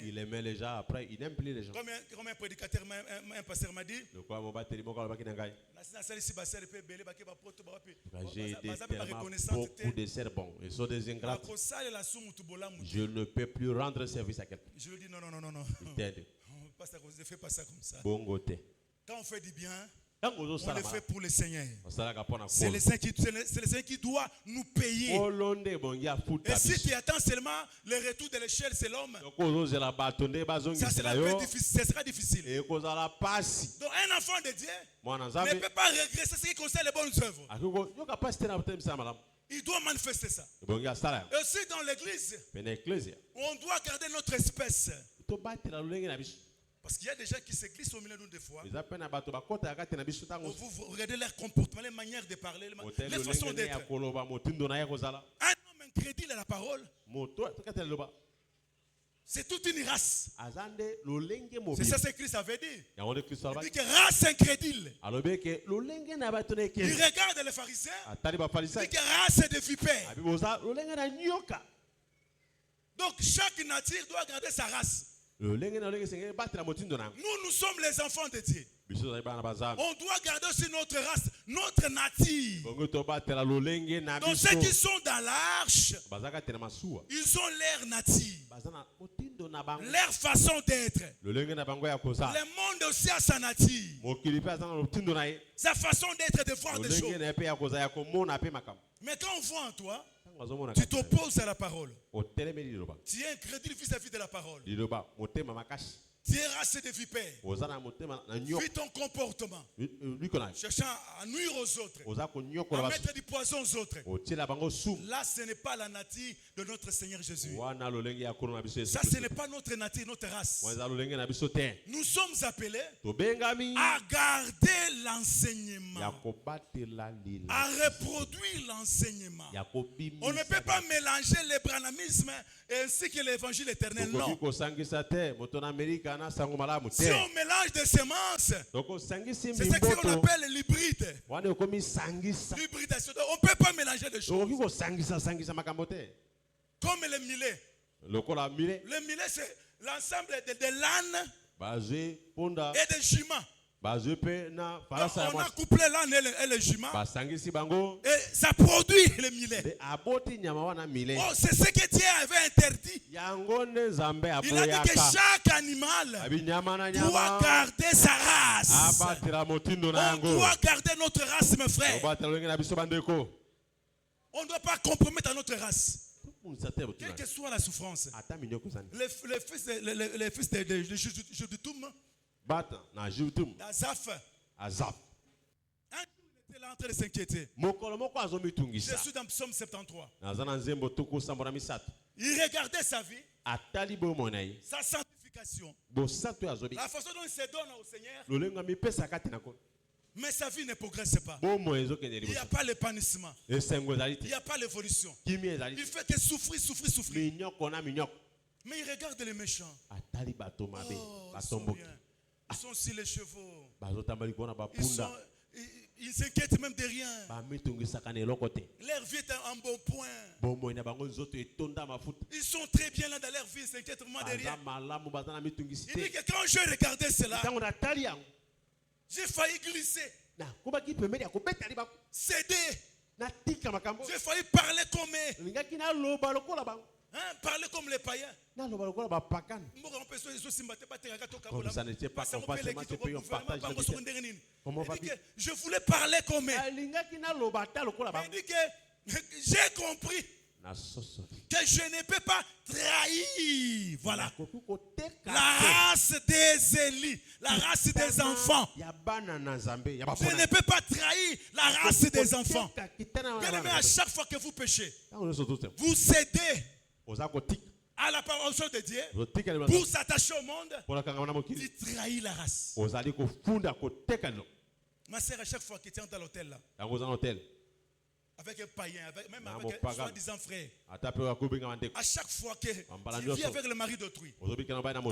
il aimait les gens, après il n'aime plus les gens. Comme un prédicateur, un pasteur m'a dit, j'ai été tellement beaucoup de serpents. Ils sont des ingrats. Je ne peux plus rendre service à quelqu'un. Je lui dis non. Ne fais pas ça comme ça. Quand on fait du bien, on le fait pour le Seigneur. C'est le Seigneur qui doit nous payer. Et si tu attends seulement le retour de l'échelle, c'est l'homme, ça sera difficile. Donc un enfant de Dieu ne peut pas régresser ce qui concerne les bonnes œuvres. Il doit manifester ça. Et aussi dans l'église, on doit garder notre espèce. Parce qu'il y a des gens qui se glissent au milieu de nous des fois. Vous regardez leur comportement, les manières de parler, les façons d'être. Un homme incrédule à la parole, c'est toute une race. C'est ça que Christ avait dit. Il dit que race incrédule. Il regarde les pharisiens. Il dit que race de vipères. Donc chaque nature doit garder sa race. Nous sommes les enfants de Dieu. On doit garder aussi notre race, notre nature. Donc ceux qui sont dans l'arche, ils ont leur nature, leur façon d'être. Le monde aussi a sa nature, sa façon d'être, de voir des choses. Mais quand on voit en toi, tu t'opposes à la parole. Tu es incrédule vis-à-vis de la parole. Tu es race de vipères. Vis ton comportement, cherchant à nuire aux autres, à mettre du poison aux autres. Là, ce n'est pas la nature de notre Seigneur Jésus. Ça, ce n'est pas notre nature, notre race. Nous sommes appelés à garder l'enseignement, à reproduire l'enseignement. On ne peut pas mélanger l'hébranisme ainsi que l'évangile éternel. Non. Si on mélange des semences, c'est ce qu'on appelle l'hybride. L'hybridation. On ne peut pas mélanger des choses. Comme le millet. Le millet, c'est l'ensemble de l'âne et des juments. On a couplé l'âne et le jument. Et ça produit le millet. Oh, c'est ce que Dieu avait interdit. Il a dit que chaque animal doit garder sa race. On doit garder notre race, mes frères. On ne doit pas compromettre notre race. Quelle que soit la souffrance. Les fils de Jeduthun, d'Azaph. Un jour, il était là en train de s'inquiéter. Je suis dans Psaume 73. Il regardait sa vie, sa sanctification, la façon dont il se donne au Seigneur. Mais sa vie ne progresse pas. Il n'y a pas l'épanouissement. Il n'y a pas l'évolution. Il fait que souffrir. Mais il regarde les méchants. Ils sont bien. Ils sont sur les chevaux. Ils s'inquiètent même de rien. Leur vie est en bon point. Ils sont très bien là dans leur vie. Ils s'inquiètent vraiment de rien. Il dit que quand je regardais cela, j'ai failli glisser. Céder. J'ai failli parler comme eux. Parler comme les païens. Comme ça n'était pas compatiment, tu peux y en partager. Je voulais parler comme eux. Il dit que j'ai compris que je ne peux pas trahir. Voilà. La race des Élis, la race des enfants. Je ne peux pas trahir la race des enfants. Bien-aimé, à chaque fois que vous péchez, vous cédez à la parole de Dieu pour s'attacher au monde. Tu trahis la race. Ma sœur, à chaque fois que tu es dans l'hôtel là, avec un païen, même avec un soi-disant frère, à chaque fois que tu vis avec le mari d'autrui,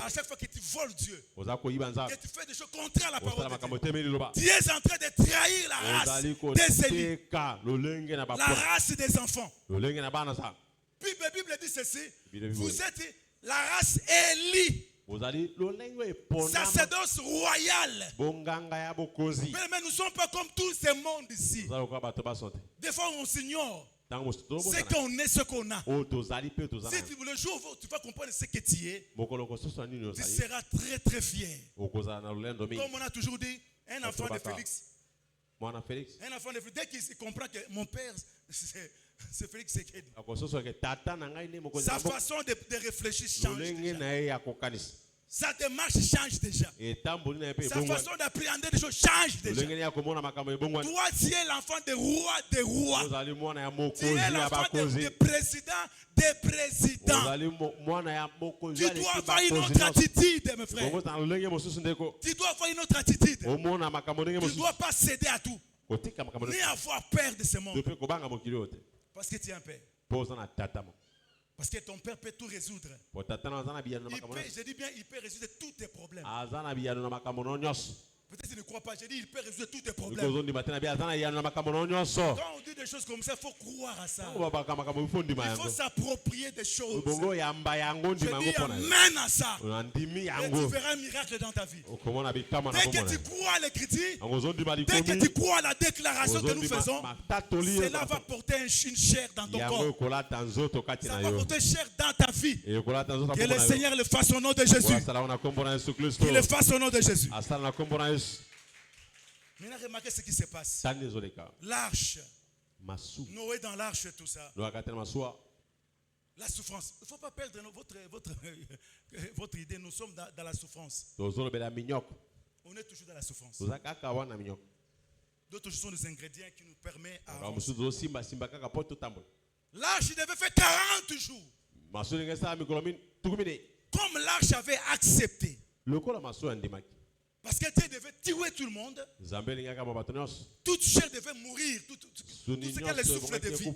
à chaque fois que tu voles Dieu, que tu fais des choses contraires à la parole de Dieu, tu es en train de trahir la race des Élis, la race des enfants. Puis la Bible dit ceci: vous êtes la race Élie, sacerdoce royale. Mais nous ne sommes pas comme tout ce monde ici. Des fois on s'ignore ce qu'on est, ce qu'on a. Si le jour où tu vas comprendre ce que tu es, tu seras très très fier. Comme on a toujours dit, un enfant de Félix. Dès qu'il comprend que mon père, c'est Félix Sekedi, sa façon de réfléchir change déjà. Sa démarche change déjà. Sa façon d'appréhender des choses change déjà. Toi, tu es l'enfant des rois des rois. Tu es l'enfant des présidents des présidents. Tu dois avoir une autre attitude, mes frères. Tu dois avoir une autre attitude. Tu ne dois pas céder à tout, ni avoir peur de ce monde. Parce que tu es un père. Parce que ton père peut tout résoudre. Je dis bien, il peut résoudre tous tes problèmes. Peut-être que tu ne crois pas. Je dis, il peut résoudre tous tes problèmes. Quand on dit des choses comme ça, il faut croire à ça. Il faut s'approprier des choses. Je dis amen à ça. Et tu verras un miracle dans ta vie. Dès que tu crois à l'écriture, dès que tu crois à la déclaration que nous faisons, cela va porter une chair dans ton corps. Ça va porter chair dans ta vie. Que le Seigneur le fasse au nom de Jésus. Qu'il le fasse au nom de Jésus. Maintenant, remarquez ce qui se passe. L'arche. Noé dans l'arche, tout ça. La souffrance. Il ne faut pas perdre votre idée. Nous sommes dans la souffrance. On est toujours dans la souffrance. D'autres sont des ingrédients qui nous permettent à avancer. L'arche devait faire 40 jours. Comme l'arche avait accepté. Parce que Dieu devait tuer tout le monde. Toute chair devait mourir. Tout ce qu'elle est souffle de vie.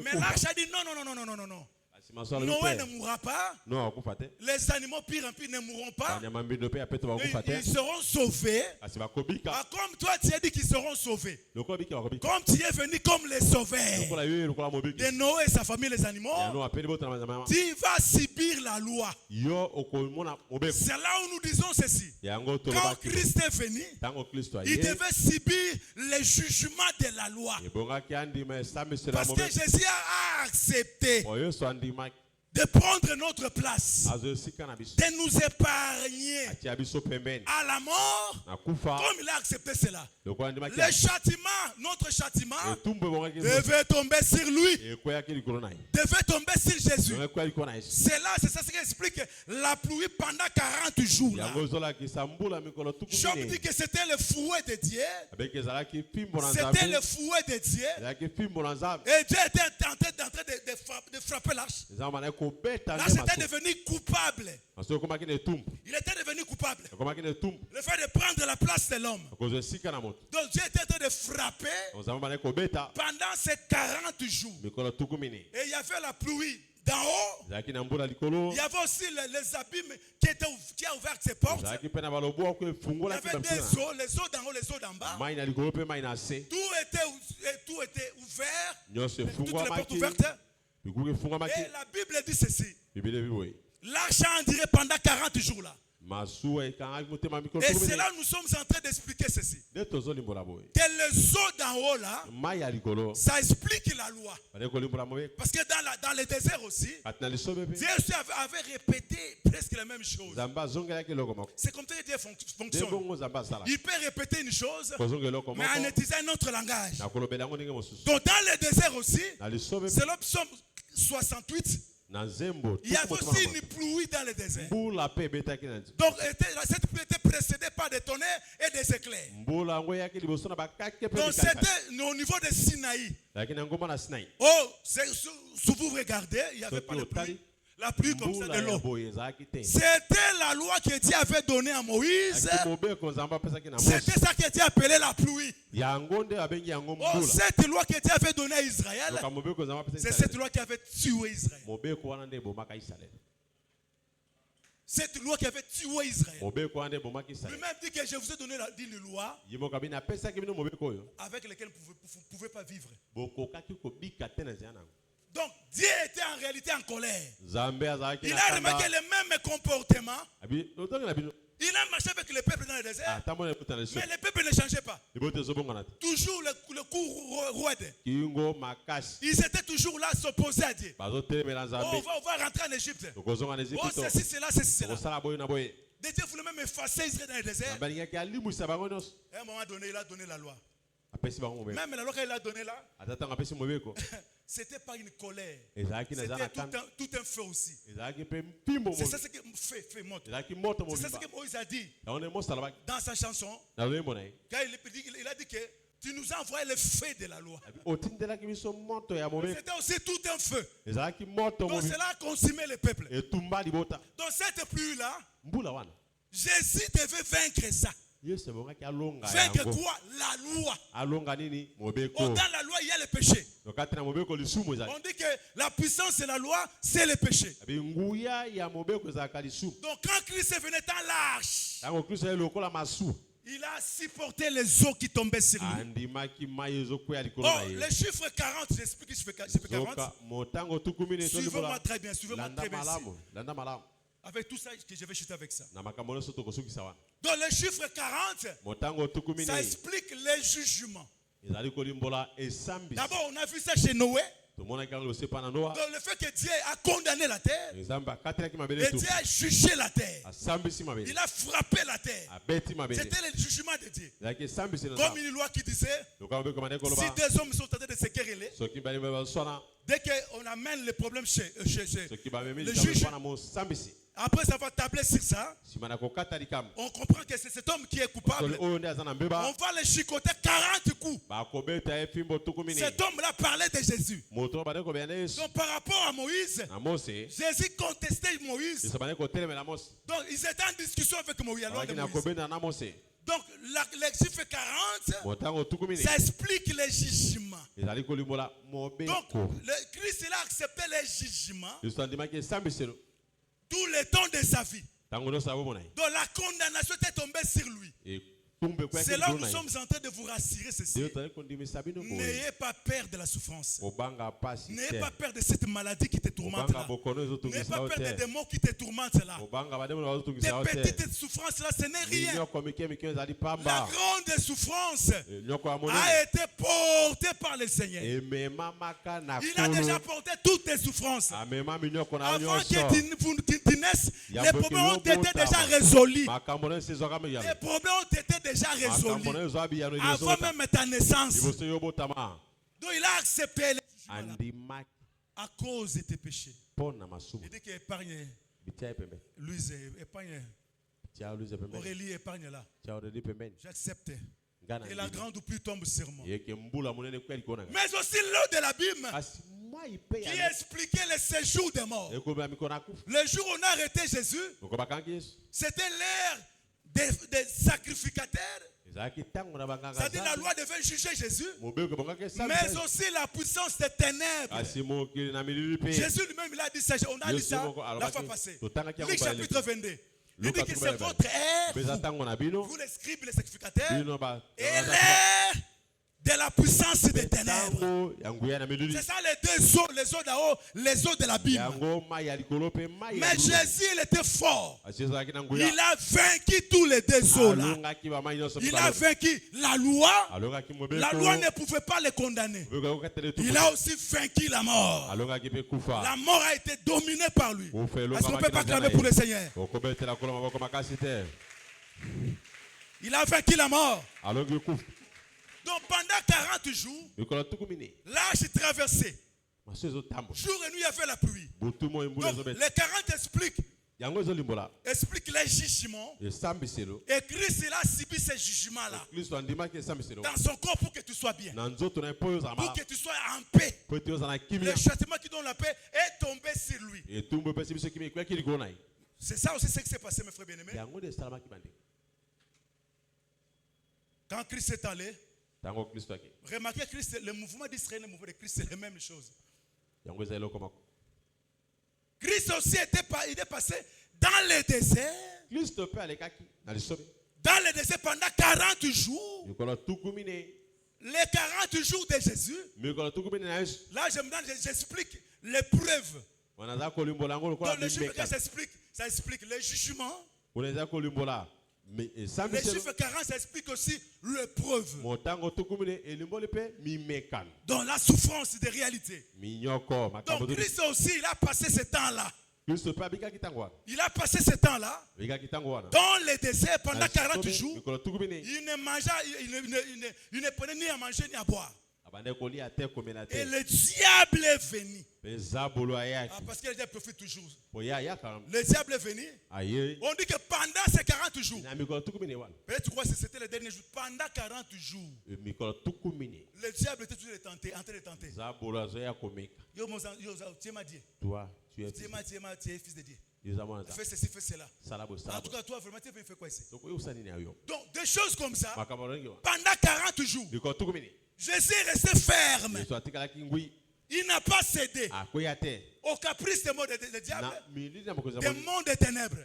Mais l'arche a dit non. Noé ne mourra pas. Les animaux pires ne mourront pas. Ils seront sauvés. Comme toi tu as dit qu'ils seront sauvés. Comme tu es venu comme les sauveurs de Noé et sa famille, les animaux, tu vas subir la loi. C'est là où nous disons ceci. Quand Christ est venu, il devait subir les jugements de la loi. Parce que Jésus a accepté de prendre notre place, de nous épargner à la mort, comme il a accepté cela. Le châtiment, notre châtiment, devait tomber sur lui, devait tomber sur Jésus. C'est ça qui explique la pluie pendant 40 jours. Là. Job dit que c'était le fouet de Dieu. C'était le fouet de Dieu. Et Dieu était en train de frapper l'arche. L'arche était devenu coupable. Il était devenu coupable. Le fait de prendre la place de l'homme. Donc Dieu était en train de frapper pendant ces 40 jours. Et il y avait la pluie d'en haut. Il y avait aussi les abîmes qui a ouvert ses portes. Il y avait des eaux, les eaux d'en haut, les eaux d'en bas. Tout était ouvert. Toutes les portes ouvertes. Et la Bible dit ceci. L'arche a enduré pendant 40 jours là. Et c'est là nous sommes en train d'expliquer ceci. Que les eaux d'en haut là, ça explique la loi. Parce que dans le désert aussi, Dieu avait répété presque la même chose. C'est comme ça que Dieu fonctionne. Il peut répéter une chose, mais en utilisant un autre langage. Donc dans le désert aussi, c'est le psaume 68. Il y avait aussi une pluie dans le désert. Donc cette pluie était précédée par des tonnerres et des éclairs. Donc c'était au niveau de Sinaï. Oh, si vous regardez, il n'y avait pas de pluie. La pluie comme ça de l'eau. C'était la loi que Dieu avait donnée à Moïse. C'était ça que Dieu appelait la pluie. Oh, cette loi que Dieu avait donnée à Israël, c'est cette loi qui avait tué Israël. Cette loi qui avait tué Israël. Lui-même dit que je vous ai donné une loi avec laquelle vous ne pouvez pas vivre. Donc Dieu était en réalité en colère. Il a remarqué le même comportement. Il a marché avec le peuple dans le désert. Mais le peuple ne changeait pas. Toujours le coup roide. Ils étaient toujours là à s'opposer à Dieu. On va rentrer en Égypte. Oh, ceci, cela, ceci, cela. Dieu voulait même effacer Israël dans le désert. Et à un moment donné, il a donné la loi. Même la loi qu'il a donnée là, c'était pas une colère. C'était tout un feu aussi. C'est ça que fait monte. C'est ça que Moïse a dit dans sa chanson. Quand il a dit que tu nous as envoyé le feu de la loi. C'était aussi tout un feu. Donc cela a consumé le peuple. Donc cette pluie-là, Jésus devait vaincre ça. Vaincre quoi? La loi. Oh, dans la loi, il y a le péché. On dit que la puissance de la loi, c'est le péché. Donc quand Christ est venu dans l'arche, il a supporté les eaux qui tombaient sur lui. Oh, le chiffre 40, j'explique le chiffre 40. Suivez-moi très bien, suivez-moi très bien ici. Avec tout ça, que je vais chuter avec ça. Donc le chiffre 40, ça explique les jugements. D'abord, on a vu ça chez Noé. Donc le fait que Dieu a condamné la terre, et Dieu a jugé la terre. Il a frappé la terre. C'était le jugement de Dieu. Comme une loi qui disait, si deux hommes sont en train de se quereller, dès qu'on amène le problème chez le juge, après avoir tablé sur ça, on comprend que c'est cet homme qui est coupable. On va le chicoter 40 coups. Cet homme-là parlait de Jésus. Donc par rapport à Moïse, Jésus contestait Moïse. Donc ils étaient en discussion avec Moïse. Donc le chiffre 40, ça explique les jugements. Donc Christ a accepté les jugements tout le temps de sa vie. Donc la condamnation était tombée sur lui. C'est là où nous sommes en train de vous rassurer ceci. N'ayez pas peur de la souffrance. N'ayez pas peur de cette maladie qui te tourmente là. N'ayez pas peur des démons qui te tourmentent là. Des petites souffrances là, ce n'est rien. La grande souffrance a été portée par le Seigneur. Il a déjà porté toutes tes souffrances. Avant que tu naisses, les problèmes ont été déjà résolus. Les problèmes ont été déjà résolus avant même ta naissance. Donc il a accepté les jugements à cause de tes péchés. Il dit qu'il épargne Louise, épargne Aurélie, épargne là. J'accepte. Et la grande pluie tombe sur moi. Mais aussi l'eau de l'abîme qui expliquait le séjour des morts. Le jour où on a arrêté Jésus, c'était l'ère des sacrificateurs. C'est-à-dire la loi devait juger Jésus, mais aussi la puissance des ténèbres. Jésus lui-même il a dit ça, on a dit ça la fois passée. Luc chapitre 22. Il dit que c'est votre ère, vous les scribes, les sacrificateurs, et l'ère de la puissance des ténèbres. C'est ça les eaux d'en haut, les eaux de l'abîme. Mais Jésus, il était fort. Il a vaincu tous les deux eaux là. Il a vaincu la loi. La loi ne pouvait pas le condamner. Il a aussi vaincu la mort. La mort a été dominée par lui. Est-ce qu'on ne peut pas clamer pour le Seigneur? Il a vaincu la mort. Donc pendant 40 jours, l'âge traversé. Jour et nuit, il y avait la pluie. Donc les 40 expliquent les jugements. Et Christ il a subi ces jugements-là dans son corps pour que tu sois bien. Pour que tu sois en paix. Le châtiment qui donne la paix est tombé sur lui. C'est ça aussi ce qui s'est passé, mes frères bien-aimés. Quand Christ est allé, remarquez Christ, le mouvement d'Israël et le mouvement de Christ, c'est la même chose. Christ aussi il est passé dans le désert. Dans le désert pendant 40 jours. Les 40 jours de Jésus. Là, j'explique l'épreuve. Dans le chiffre 40, ça explique le jugement. Les chiffres 40, ça explique aussi l'épreuve. Dans la souffrance de réalité. Donc Christ aussi, il a passé ce temps-là. Il a passé ce temps-là dans le désert pendant 40 jours. Il ne prenait ni à manger ni à boire. Et le diable est venu. Parce qu'il profite toujours. Le diable est venu. On dit que pendant ces 40 jours, peut-être tu crois que c'était le dernier jour. Pendant 40 jours, le diable était toujours en train de tenter. Tu m'as dit. Tu es fils de Dieu. Fais ceci, fais cela. En tout cas, toi, vraiment, tu fais quoi ici? Donc, des choses comme ça, pendant 40 jours, Jésus est resté ferme. Il n'a pas cédé au caprice des mots du diable, des mondes des ténèbres.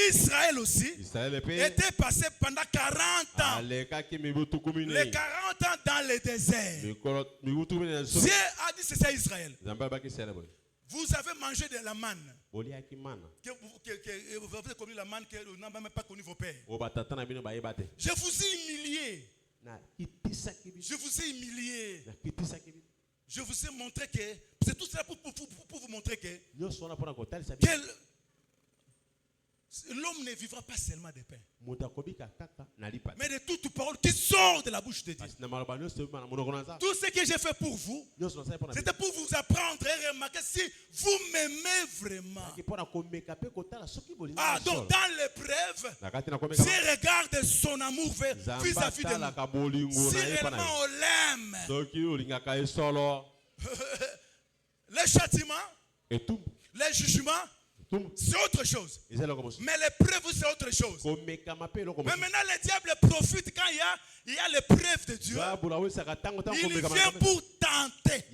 Israël aussi était passé pendant 40 ans. Les 40 ans dans le désert. Dieu a dit c'est ça Israël. Vous avez mangé de la manne. Vous avez connu la manne que vous n'avez même pas connu vos pères. Je vous ai humilié. Je vous ai humilié. Je vous ai montré que c'est tout cela pour vous montrer que l'homme ne vivra pas seulement de pain, mais de toute parole qui sort de la bouche de Dieu. Tout ce que j'ai fait pour vous, c'était pour vous apprendre et remarquer si vous m'aimez vraiment. Ah, donc dans l'épreuve, si regarde son amour vis-à-vis de nous, si réellement on l'aime, le châtiment, le jugement, c'est autre chose. Mais l'épreuve, c'est autre chose. Mais maintenant, le diable profite quand il y a l'épreuve de Dieu. Il vient pour tenter.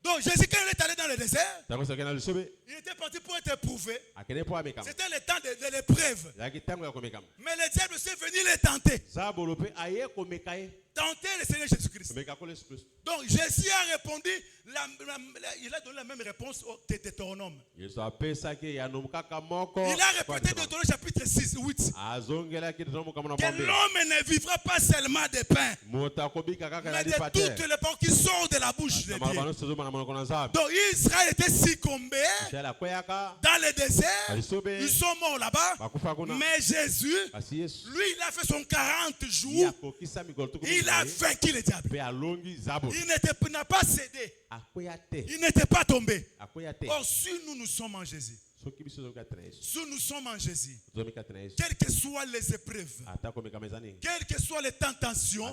Donc, Jésus, quand il est allé dans le désert, Il était parti pour être éprouvé. C'était le temps de l'épreuve. Mais le diable est venu les tenter. Tenter le Seigneur Jésus-Christ. Donc Jésus a répondu, il a donné la même réponse au Deutéronome. Il a répété Deutéronome chapitre 6, 8. Que l'homme ne vivra pas seulement de pain, mais de toutes les paroles qui sortent de la bouche de Dieu. Donc Israël était succombé dans le désert. Ils sont morts là-bas. Mais Jésus, lui, il a fait son 40 jours. Il a vaincu le diable. Il n'a pas cédé. Il n'était pas tombé. Or, si nous sommes en Jésus, si nous sommes en Jésus, quelles que soient les épreuves, quelles que soient les tentations, un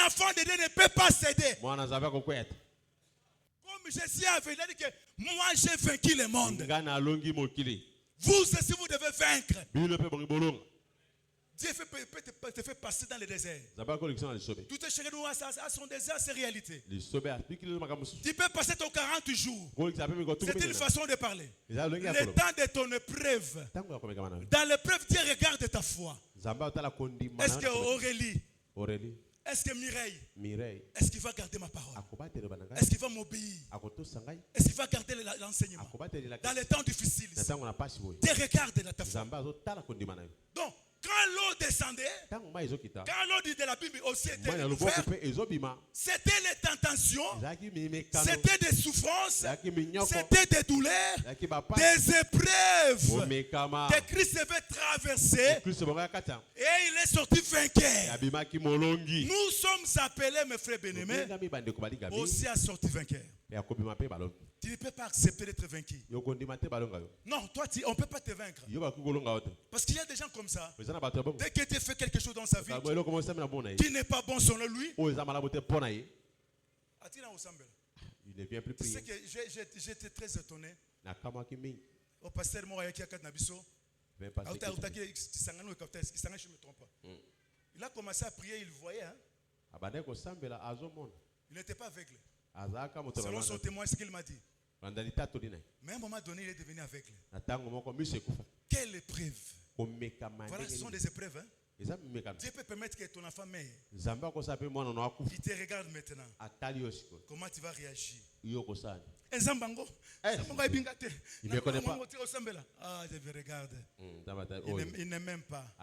enfant de Dieu ne peut pas céder. Comme Jésus avait dit que moi j'ai vaincu le monde. Vous aussi vous devez vaincre. Dieu te fait passer dans le désert. Tout est chez nous à son désert, c'est réalité. Tu peux passer ton 40 jours. C'est une façon de parler. Le temps de ton épreuve. Dans l'épreuve, Dieu regarde ta foi. Est-ce que Aurélie, est-ce que Mireille, est-ce qu'il va garder ma parole? Est-ce qu'il va m'obéir? Est-ce qu'il va garder l'enseignement? Dans les temps difficiles, Dieu regarde ta foi. Donc, quand l'eau descendait, quand l'eau de la Bible aussi était ouverte, c'était les tentations, c'était des souffrances, c'était des douleurs, des épreuves que Christ devait traverser et il est sorti vainqueur. Nous sommes appelés, mes frères bien-aimés, aussi à sortir vainqueur. Tu ne peux pas accepter d'être vaincu. Non, toi, on ne peut pas te vaincre. Parce qu'il y a des gens comme ça. Dès que tu fais quelque chose dans sa vie qui n'est pas bon selon lui, il ne vient plus tu sais prier. que j'étais très étonné. Au pasteur Moraïa qui a quatre nabiso. Je ne me trompe pas. Il a commencé à prier, il voyait. Il n'était pas aveugle. Selon son témoin, ce qu'il m'a dit. Mais à un moment donné, il est devenu aveugle. Quelle épreuve! Voilà, ce sont des épreuves. Hein? Dieu peut permettre que ton enfant meure. Il te regarde maintenant. Comment tu vas réagir? Il ne me connaît pas. Ah, je vais regarder. Il ne m'aime pas.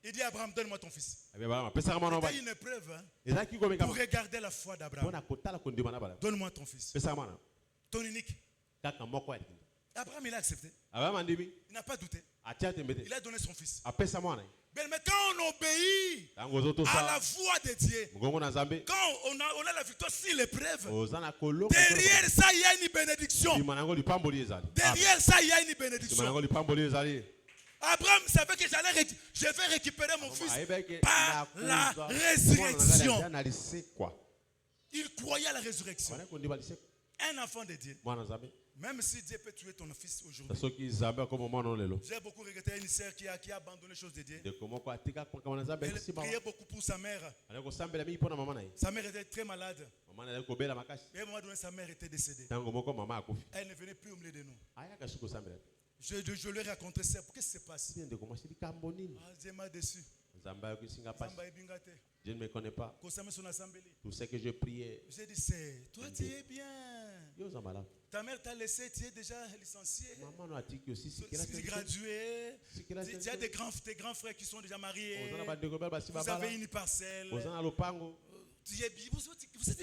Il dit à Abraham, donne-moi ton fils. Il y a une épreuve pour regarder la foi d'Abraham. Donne-moi ton fils. Ton unique. Abraham, il a accepté. Il n'a pas douté. Il a donné son fils. Mais quand on obéit à la voix de Dieu, quand on a la victoire sur l'épreuve, derrière ça, il y a une bénédiction. Derrière ça, il y a une bénédiction. Abraham savait que je vais récupérer mon fils par la résurrection. Il croyait à la résurrection. Un enfant de Dieu. Même si Dieu peut tuer ton fils aujourd'hui. J'ai beaucoup regretté une sœur qui a abandonné les choses de Dieu. Elle priait beaucoup pour sa mère. Sa mère était très malade. Et à un moment donné, sa mère était décédée. Elle ne venait plus au milieu de nous. Je lui ai raconté ça. Qu'est-ce qui se passe? Dieu m'a déçu. Je ne me connais pas. Tout ce que je priais. J'ai dit, toi tu es bien. Ta mère t'a laissé, tu es déjà licencié. Tu es gradué. Tu as des grands frères qui sont déjà mariés. Vous avez une parcelle. Vous êtes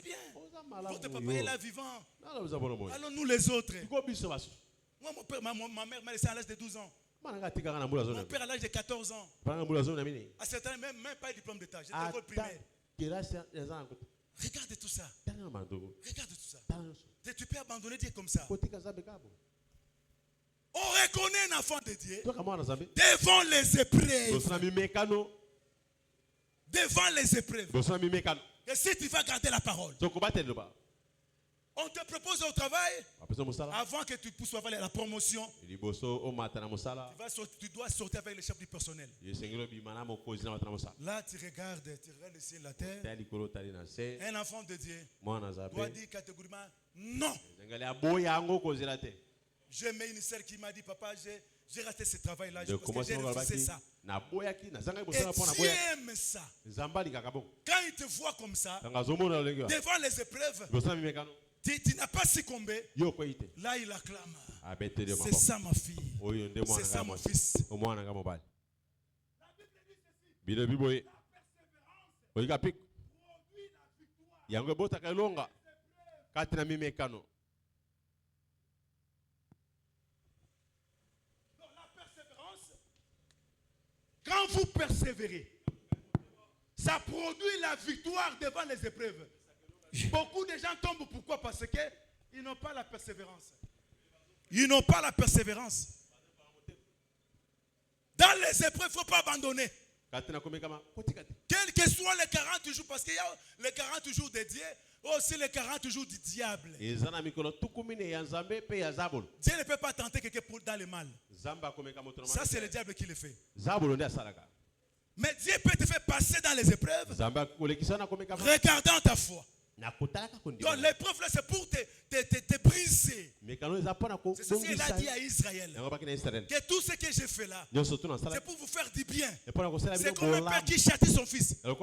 bien. Votre papa est là vivant. Alors nous les autres. Moi, ma mère m'a laissé à l'âge de 12 ans. Mon père à l'âge de 14 ans. À certains même pas de diplôme d'état. J'étais à l'école primaire. Regarde tout ça. Regarde tout ça. Tu peux abandonner Dieu comme ça. On reconnaît un enfant de Dieu devant les épreuves. Devant les épreuves. Et si tu vas garder la parole, on On te propose au travail, avant que tu puisses avoir la promotion, tu dois sortir avec le chef du personnel. Là, tu regardes le ciel, la terre. Un enfant de Dieu doit dire catégoriquement non. J'ai mes une sœur qui m'a dit, papa, j'ai raté ce travail-là parce que j'ai refusé ça. Et tu aimes ça. Quand il te voit comme ça, devant les épreuves, tu n'as pas succombé. Là, il acclame. C'est ça ma fille. C'est ça mon fils. La persévérance, quand vous persévérez, ça produit la victoire devant les épreuves. Beaucoup de gens tombent. Pourquoi? Parce qu'ils n'ont pas la persévérance. Ils n'ont pas la persévérance. Dans les épreuves, il ne faut pas abandonner. Quels que soient les 40 jours, parce qu'il y a les 40 jours de Dieu, aussi les 40 jours du diable. Dieu ne peut pas tenter quelqu'un dans le mal. Ça, c'est le diable qui le fait. Mais Dieu peut te faire passer dans les épreuves, regardant ta foi. Donc l'épreuve là, c'est pour te briser. C'est ce qu'il a dit à Israël. Que tout ce que j'ai fait là, c'est pour vous faire du bien. C'est comme un père qui châtie son fils. Donc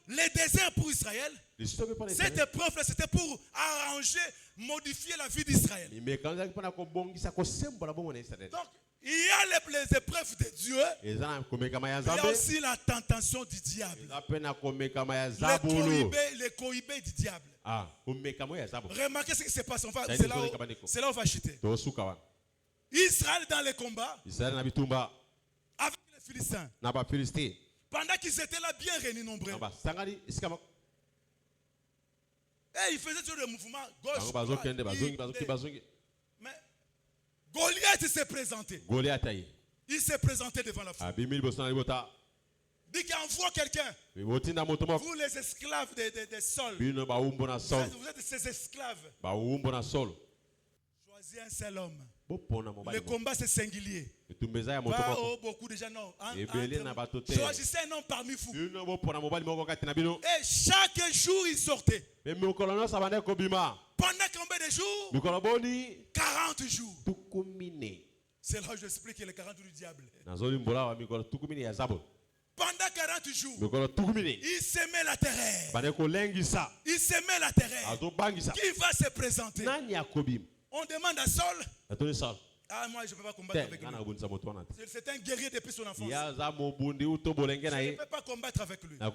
le désert pour Israël, cette épreuve là, c'était pour arranger, modifier la vie d'Israël. Donc il y a les épreuves de Dieu. Il y a aussi la tentation du diable. Les cohibés du diable. Remarquez ce qui se passe. C'est là où on va chuter. Israël dans les combats avec les Philistins. Pendant qu'ils étaient là bien réunis nombreux. Et ils faisaient toujours le mouvement gauche. Mais Goliath s'est présenté. Il s'est présenté devant la foule. Dit qu'il envoie quelqu'un. Vous les esclaves de Saul. Vous êtes ces esclaves. Choisis un seul homme. Le combat c'est singulier. Pas beaucoup de gens non. Choisissez un homme parmi vous. Et chaque jour il sortait. Pendant combien de jours? 40 jours. C'est là où j'explique les 40 jours du diable. Pendant 40 jours, il s'aimait la terreur. Il s'aimait la terreur. Qui va se présenter? On demande à Saul. Ah, moi je ne peux pas combattre avec lui. C'est un guerrier depuis son enfance. Je ne peux pas combattre avec lui. Donc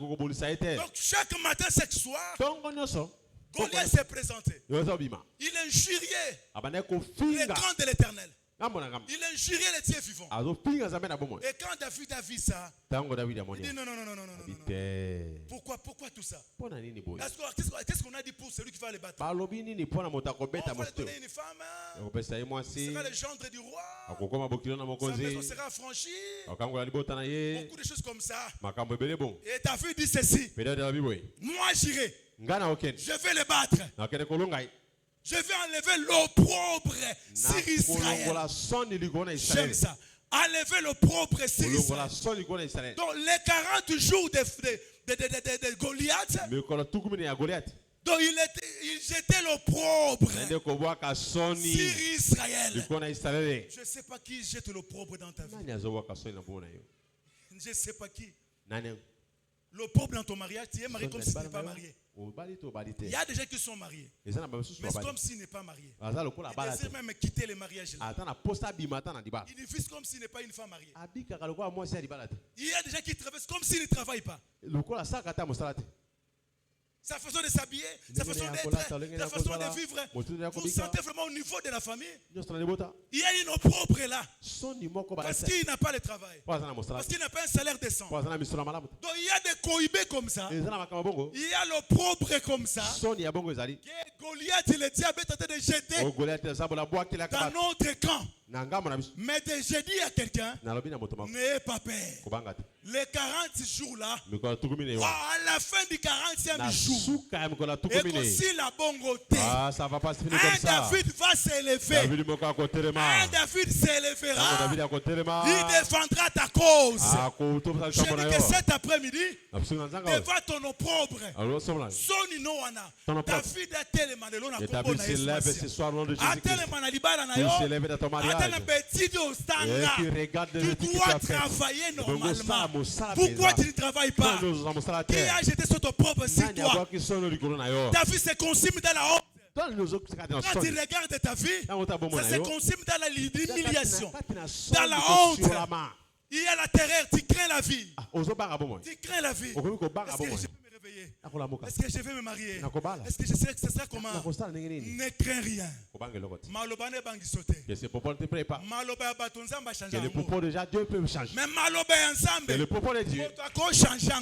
chaque matin, chaque soir, Goliath s'est présenté. Il injuriait les grands de l'Éternel. Il injuriait les dieux vivants. Et quand David a vu ça, il dit non. Pourquoi tout ça? Qu'est-ce qu'on a dit pour celui qui va les battre? On va lui donner une femme. Ce sera le gendre du roi. Sa maison sera affranchie. Beaucoup de choses comme ça. Et David dit ceci. Moi j'irai. Je vais les battre. Je vais enlever l'opprobre sur Israël. J'aime ça. Enlever l'opprobre sur Israël. Donc les 40 jours de Goliath, donc il jetait l'opprobre sur Israël. Je ne sais pas qui jette l'opprobre dans ta vie. Je ne sais pas qui. L'opprobre dans ton mariage, tu es marié comme si tu n'es pas marié. Il y a des gens qui sont mariés, mais c'est comme s'il n'est pas marié. Il désire même quitter le mariage là. Il vit comme s'il n'est pas une femme mariée. Il y a des gens qui traversent comme s'ils ne travaillent pas. Sa façon de s'habiller, sa façon d'être, sa façon de vivre. Vous sentez vraiment au niveau de la famille. Il y a une opprobre là. Parce qu'il n'a pas le travail. Parce qu'il n'a pas un salaire décent. Donc il y a des cohibés comme ça. Il y a l'opprobre comme ça. Goliath, le diable est en train de jeter dans notre camp. Mais de jeter à quelqu'un, n'ayez pas peur. les 40 jours là, à la fin du 40e jour, et aussi la bongoté. Ça va pas se finir comme ça. David va s'élever. David s'élèvera. Il défendra ta cause. Je dis que cet après-midi, devant ton opprobre, Soni Noana, David a tellement de l'eau à David s'élève ce soir au nom de Jésus-Christ. Il s'élève dans ton mariage. Et tu regardes tu dois travailler normalement. Pourquoi tu ne travailles pas? Qui a jeté sur ton propre sur toi? David se consume dans la honte. Quand tu regardes ta vie, ça se consume dans l'humiliation, dans la honte. Il y a la terreur, tu crains la vie. Tu crains la vie. Est-ce que je vais me marier? Est-ce que je sais que ce sera comment? Ne crains rien. Que ce propos ne te plaît pas. Que le propos déjà Dieu peut changer. Mais le propos de Dieu,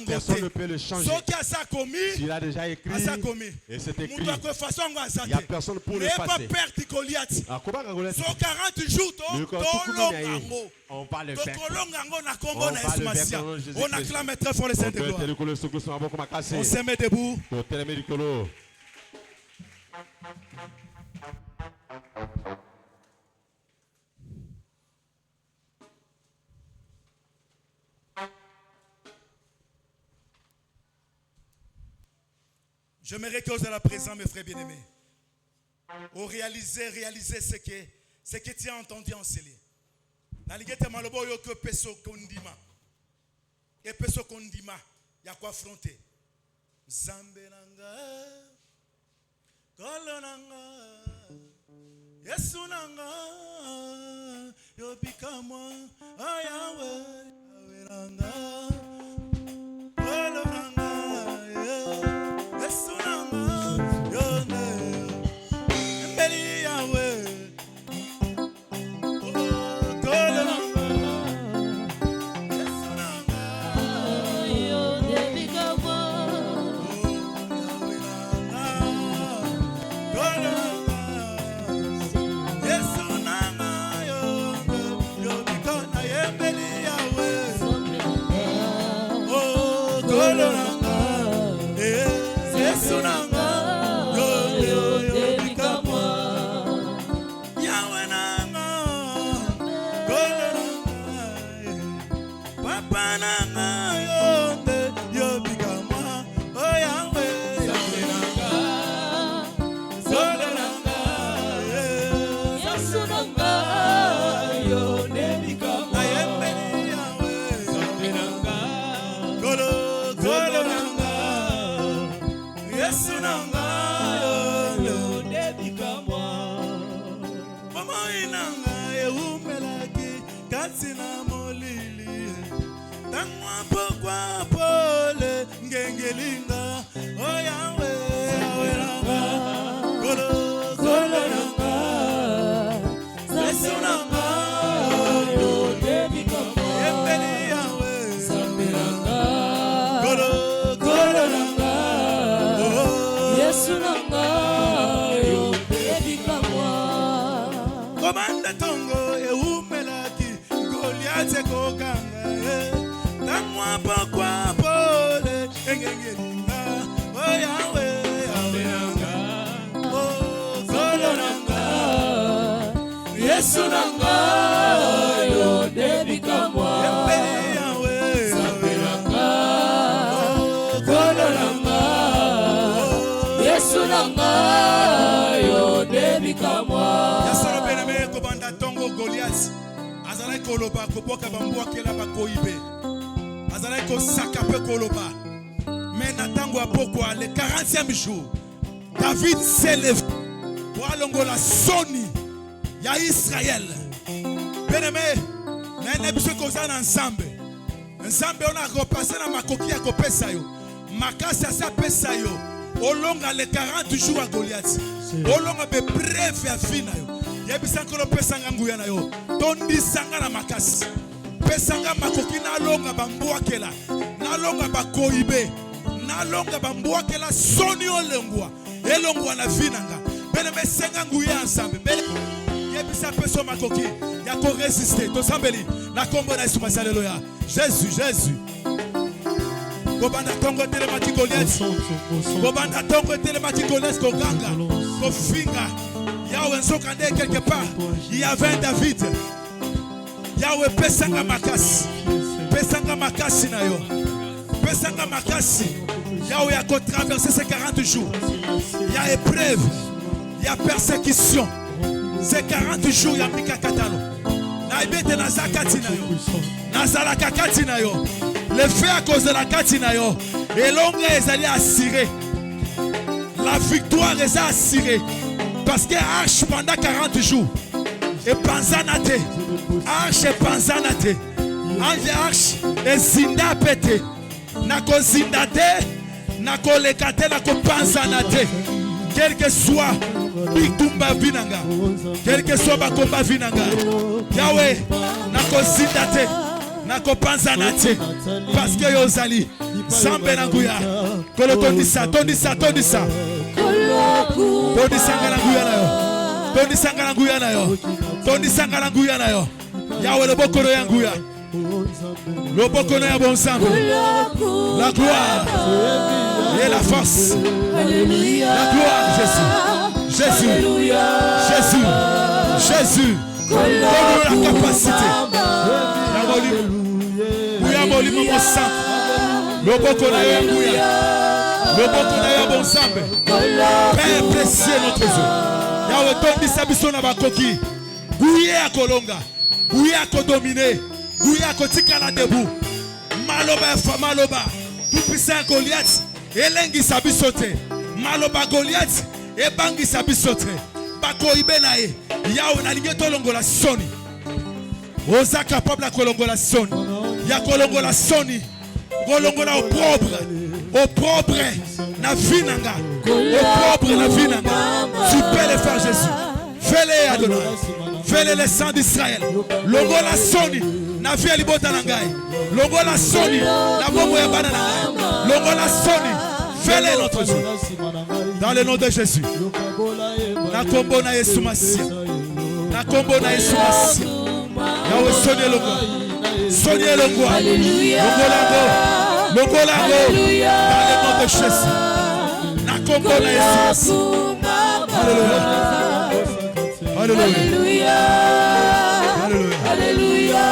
personne ne peut le changer. S'il a déjà écrit et c'est écrit, il n'y a personne pour le passer. Sur 40 jours, on va le faire. On acclame très fort le Saint-Gloire. On se met debout. J'aimerais que vous êtes là présent, mes frères bien-aimés. Au réaliser ce que tu as entendu enseigner. Naligete malobo yo que peso kondima. Et peso kondima, il y a quoi affronter. Zambenanga, kolonanga, yesunanga, yo bikamwa, ayawe, aweranga, kolonanga, yesunanga, yo ne, mbeli yawe. Le 40e jour, David s'élève pour aller la Soni. Il y a Israël. Bien-aimé, nous avons ensemble. Ensemble, on a repassé dans ma coquille à Copesayo. Ma casse à sa Pesayo. Au long les 40 jours à Goliath. Au long de bref à Finayo. Il y a besoin que le Pesanga Guyanayo. Tondi Sangana Makas. Pesanga Makoki na longa bamboakela. Na longa bakoibe. Na longa bamboakela Soni olengwa. Elongwa na Finanga. Bien-aimé, Senga Nguya ensemble. Yebisa peso makoki ya ko résister to sambeli na kombo na Yesu. Alléluia. Jésus Kobanda tongo telemati Goliath. Kobanda tongo telemati Goliath koganga. Kofinga. Yahweh nsokande quelque part. Il y avait un David. Yahweh pesanga makasi. Pesanga makasi na yo. Pesanga makasi. Yahweh a traversé ces 40 jours. Il y a épreuve. Il y a persécution. Ces 40 jours, il y a Mika Katalo. Naibete naza katina yo. Nazala katina yo. Le fait à cause de la katina yo. Et l'ongle est allé assurer. La victoire est assurée. Parce que Arche pendant 40 jours. Et Panzanate. Arche et Panzanate. Arche et Zinda pété. Nako Zindate. Nako lekate. Nako Panzanate. Quel que soit Bitumba Vinanga. Quel que soit Bakomba Vinanga. Yahweh. Nako Zindate. Nako Panzanate. Parce que Yozali. Sambe Nanguya. Kolo tondisa. Tondisa. Tondisa. Tondisa Nanguya na yo. Tondisa Nanguya na yo. Tondisa Nanguya na yo. Yahweh le bokoro yanguya. Le bokoro ya bon sang. La gloire et la force. La gloire Jésus. Jésus. Jésus. Jésus. Donne-nous la capacité. Yahweh mon sang. Le bokoro yanguya. Le bokoro ya bon sang. Père précieux notre Dieu. Yahweh tondisa biso na bakoki. Bouye a kolonga. Bouye a kodominer. Bouye a kotikala debout. Maloba fa maloba. Tout puissant Goliath. Elengi sabisote. Maloba Goliath. Ebangi sabisote. Bako ibenae. Yahweh na lingeto longola soni. Oza capable à kolongola soni. Ya kolongola soni. Kolongola opprobre. Opprobre. Na vinanga. Opprobre na vinanga. Tu peux le faire Jésus. Fais-le Adonai. Fais-le le sang d'Israël. Longola soni. Na vie libota nangai. Longola soni. Na bomo ya bana nangai. Longola soni. Fais-le notre Dieu. Dans le nom de Jésus. Na kombo na Yesu Masia. Na kombo na Yesu Masia. Yahweh soni longo. Soni longo. Longolango. Longolango. Dans le nom de Jésus. Na kombo na Yesu Masia. Alléluia. Alléluia. Alléluia. Alléluia.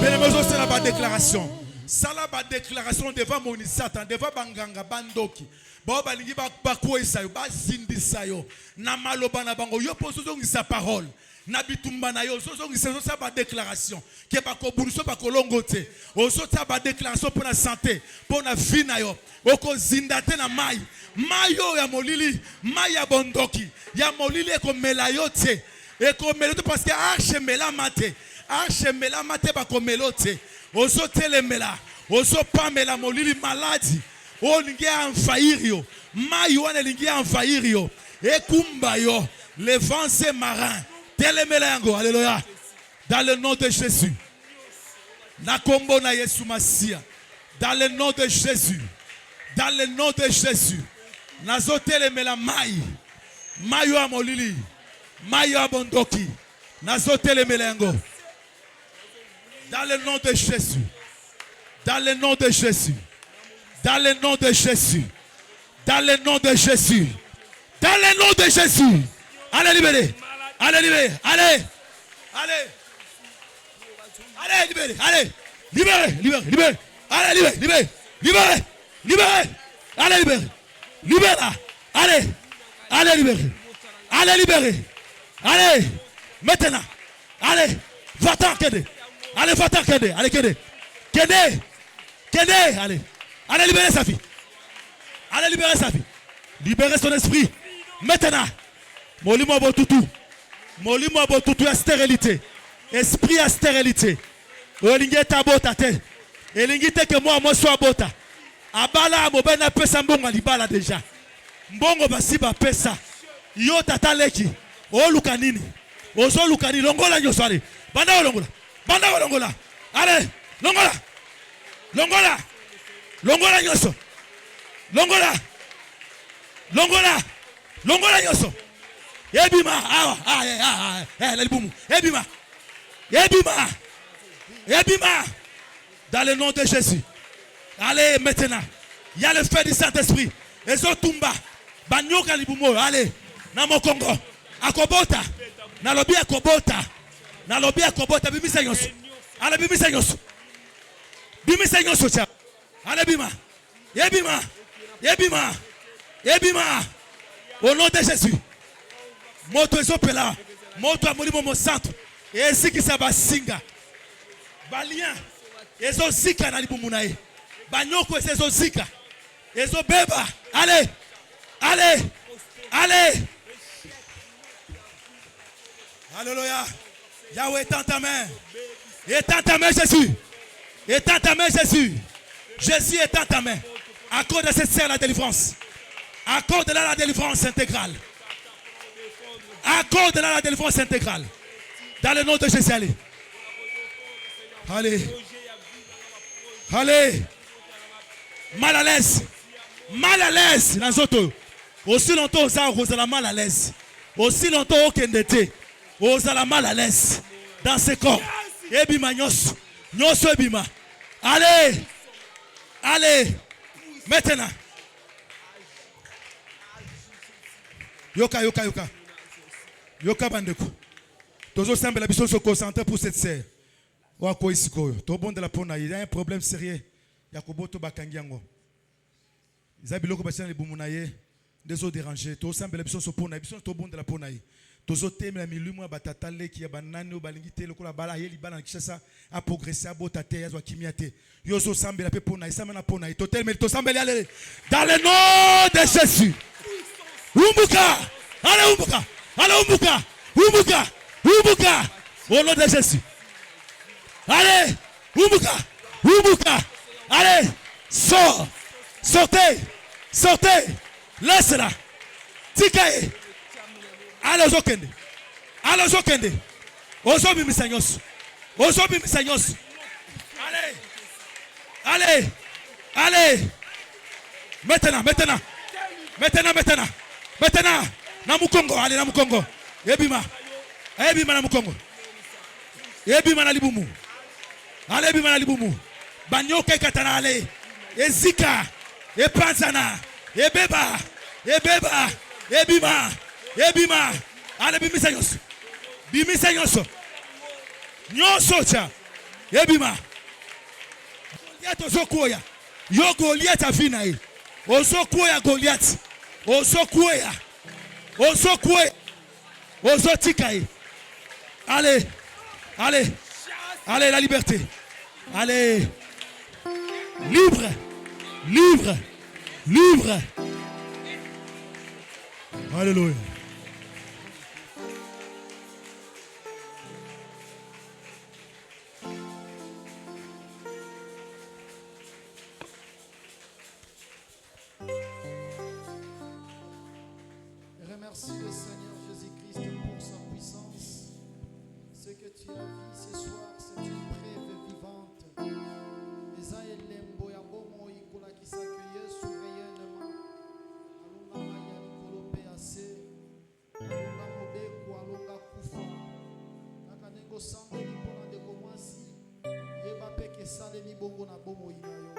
Bien-aimés, c'est la déclaration. Ça la déclaration devant mon Satan, devant Banganga Bandoki. Ba balingi ba koisa yo, ba zindisa yo. Na maloba na bango yo poso ngisa parole. Na bitumba na yo so ngisa ça ba déclaration. Ke ba ko buluso ba ko longote. Oso ta ba déclaration pour la santé, pour la vie na yo. Oko zindate na mai. Mayo ya molili, maya bondoki. Ya molili eko melayote. Eko melote parce que arche mela mate. Arche mela mate ba ko melote. Oso telemela. Oso pa mela molili maladie. O lingi envahir yo. Mayo ane lingi envahir yo. Ekumba yo. Les vents marins. Telemela yango. Alléluia. Dans le nom de Jésus. Na kombo na Yesu Masia. Dans le nom de Jésus. Dans le nom de Jésus. Nazotelemela mai. Mayo amolili. Mayo abondoki. Nazotelemela yango. Dans le nom de Jésus. Dans le nom de Jésus. Dans le nom de Jésus. Dans le nom de Jésus. Dans le nom de Jésus. Allez libérer. Allez libérer. Allez. Allez. Allez libérer. Allez. Libérer. Libérer. Libérer. Allez libérer. Libérer. Libérer. Libérer. Allez libérer. Libérer. Allez. Allez libérer. Allez libérer. Allez. Maintenant. Allez. Va-t'en, Kédé. Allez, va-t'en, Kédé. Allez, Kédé. Kédé. Kédé. Allez. Allez libérer sa fille. Allez libérer sa fille. Libérer son esprit. Maintenant. Molimo botutu. Molimo botutu à stérilité. Esprit à stérilité. Olingue tabota te. Elingi te que moi sois bota. Abala mobena pesa mbongo libala déjà. Mbongo basi ba pesa. Yo tata leki. O luka nini? Ozo luka ni longola nyosari. Banda longola. Banda longola. Allez, longola. Longola. Longola nyoso. Longola. Longola. Longola nyoso. Ebima. Ah, la libumu. Ebima. Ebima. Ebima. Dans le nom de Jésus. Allez, maintenant. Il y a le feu du Saint-Esprit. Ezotumba. Banyoka libumo. Allez. Namo Congo. Akobota. Nalobi akobota. Nalobi akobota. Bimisa nyonso. Allez, bimisa nyonso. Bimisa nyonso cha. Allez, bima. Yebima. Yebima. Yebima. Au nom de Jésus. Moto ezopela. Moto amolimo mo centre. Et qui ça va singa. Balien. Ezo zika na libumu na ye. Banyoko ezo zika. Ezo beba. Allez. Allez. Allez. Alléluia. Yahweh étend ta main. Étends ta main, Jésus. Étends ta main, Jésus. Jésus étend ta main. Accorde à cette sœur la délivrance. Accorde-la la délivrance intégrale. Accorde-la la délivrance intégrale. Dans le nom de Jésus, allez. Allez. Allez. Mal à l'aise. Mal à l'aise. Dans autres. Aussi longtemps aux la mal à l'aise. Aussi longtemps au Kendete. Aux la mal à l'aise. Dans ce corps. Ebima nyos. Nyos ebima. Allez. Allez. Maintenant. Yoka, yoka, yoka. Yoka bandeko. Tozo semble la biso se concentrer pour cette sœur. Wako isiko. To bon de la pona, il y a un problème sérieux. Yakoboto bakangi yango. Zabiloko basana le bumunaye. Des autres dérangés. To semble la biso se pona, biso to bon de la pona. Tozo teme la milumu batatale ki ya banane balingite lokola bala yeli bala kishasa a progresser a botate yazwa kimiate. Yozo semble la pe pona, isama na pona. To teme to semble aller dans le nom de Jésus. Umbuka! Allez umbuka! Allez umbuka! Umbuka! Umbuka! Au nom de Jésus. Allez! Umbuka! Umbuka! Allez! Sors! Sortez! Sortez! Laisse-la! Tikaye! Allez Ozokende! Allez Ozokende! Ozobi misanyos! Ozobi misanyos! Allez! Allez! Allez! Maintenant! Maintenant! Maintenant! Maintenant! Maintenant, Namukongo, allez Namukongo. Ebima. Ebima Namukongo. Ebima na libumu. Allez Ebima na libumu. Banyoke katana allez. Ezika. Epanzana. Ebeba. Ebeba. Ebima. Ebima. Allez bimisa nyonso. Bimisa nyonso. Nyonso cha. Ebima. Goliath ozokuoya. Yo Goliath afina e. Ozokuoya Goliath. Ozokuoya. Ozokuoya. Ozotikaye. Allez. Allez. Allez, la liberté. Allez. Libre. Libre. Libre. Alléluia. Remercie le Seigneur Jésus-Christ pour sa puissance. Ce que tu as vu ce soir, c'est une preuve vivante. Qui s'accueillait sous réellement. Alonga maya likolo pe ase. Alonga mobeko alonga kufa. Kaka nengo sambeli mpona ndeko mwasi. Yeba pe ke salemi bongo na bomoi na yo.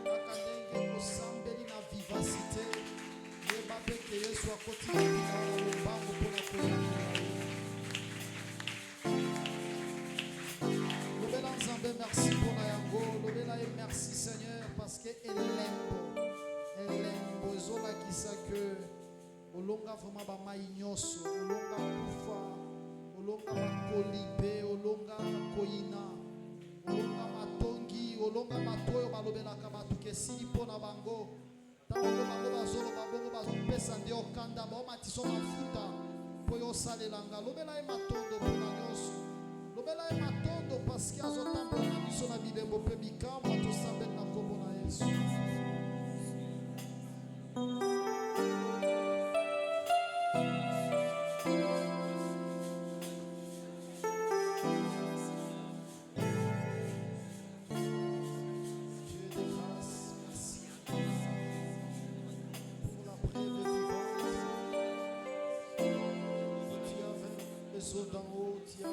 Kaka ndenge osambeli na vivacité. Yeba pe ke Yesu akoti na bina na lombango mpona koyamba na yo. Lobela Nzambe merci mpona yango. Lobela ye merci Seigneur parce que elle aime besoin qui ça que olonga vraiment ba mai nyoso olonga kufa olonga makolibe olonga koina olonga matongi olonga matoyo balobela kabatu kesili pona bango tango bango bazolo babongo bazopesa ndio okanda ba matiso mafuta po yo salelanga lobela e matondo pona nyoso lobela e matondo parce que azotambola na biso na bilembo pe bikamwa to sambela na kombo na Yesu. D'en haut, tu as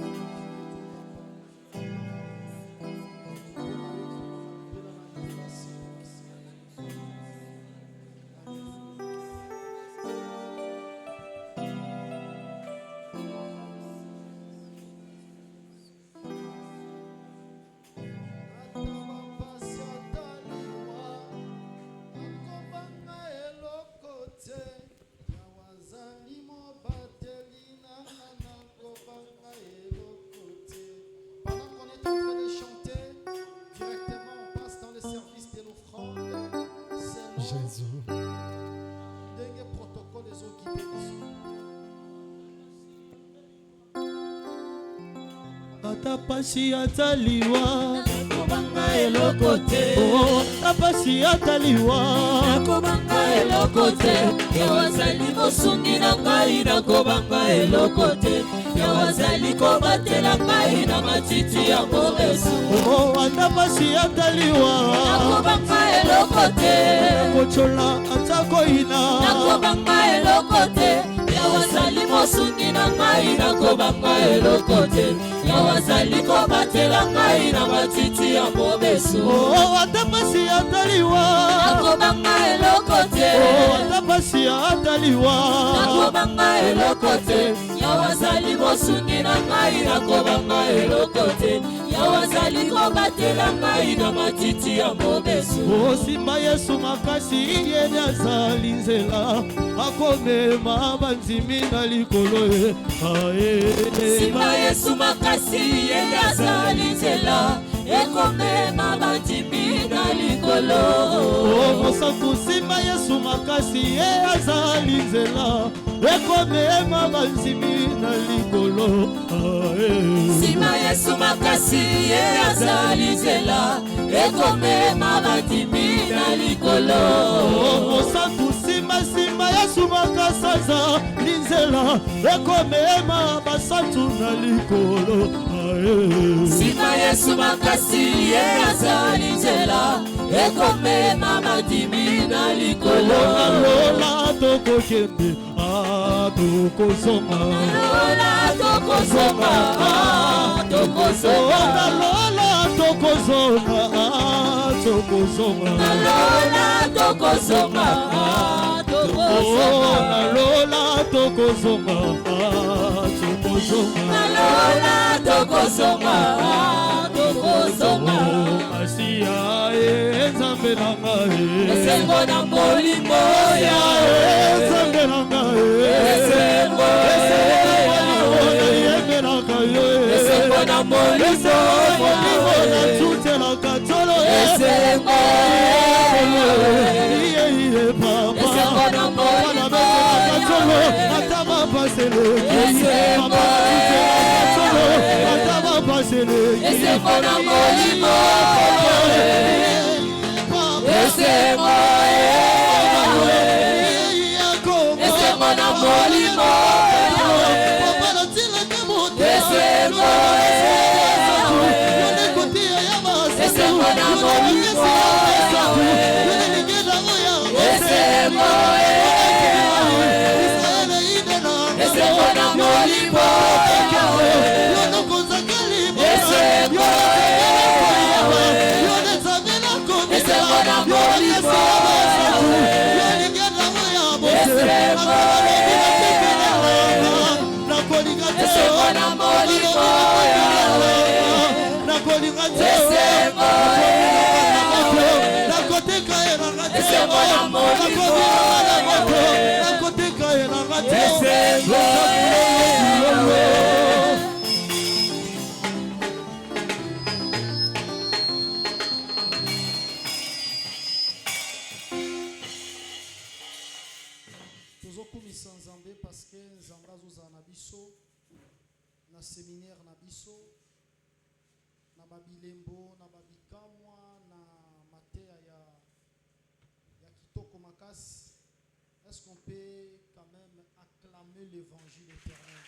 Jésus. Ndenge protocole ezokipe biso. Ata pasi ataliwa nakobanga eloko te. Oh, ata pasi ataliwa nakobanga eloko te. Yawazali mosungi na ngai nakobanga eloko te. Yawazali kobatela ngai na matiti ya mobesu. Oh, ata pasi ataliwa nakobanga eloko te. kochola ata koina nakobanga eloko te. Yawazali mosungi na ngai nakobanga eloko te. Yawazali kobatela ngai na matiti ya mobesu. Oh, ata pasi ataliwa nakobanga eloko te. Oh, ata pasi ataliwa nakobanga eloko te. Yawazali mosungi na ngai nakobanga eloko te. Yawazali kobatela ngai na matiti ya mobesu. Oh, simba Yesu makasi yeye azali nzela akomema banzimi na likolo ye. Simba Yesu makasi yeye azali nzela ekomema bandimi na likolo. Oh, mosantu simba Yesu makasi yeye azali nzela ekomema banzimi na likolo. Simba Yesu makasi yeye azali nzela ekomema bandimi na likolo. Oh, mosantu simba Yesu makasi azali nzela ekomema basantu na likolo. Simba Yesu makasi yeye azali nzela ekomema bandimi na likolo. Lola tokokende tokozonga. Lola tokozonga tokozonga. Lola tokozonga tokozonga. Lola tokozonga tokozonga. Lola tokozonga tokozonga. Lola tokozonga tokozonga. Asia Nzambe na ngai. Esengo na molimo ya Nzambe na ngai. Esengo na ngai. Esengo na molimo na tutelaka tolo. Esengo papa. Esengo na molimo atama pasele. Esengo atama pasele. Esengo na molimo Esengo Esengo na molimo Esengo Esengo na molimo Esengo Esengo na molimo Esengo Esengo na molimo Esengo na molimo Esengo na tozokumisa Nzambe parce que Nzambe azozala na biso na séminaire na biso na babilembo na babikamwa na mateya ya kitoko makasi. Est-ce qu'on peut quand même acclamer l'évangile éternel?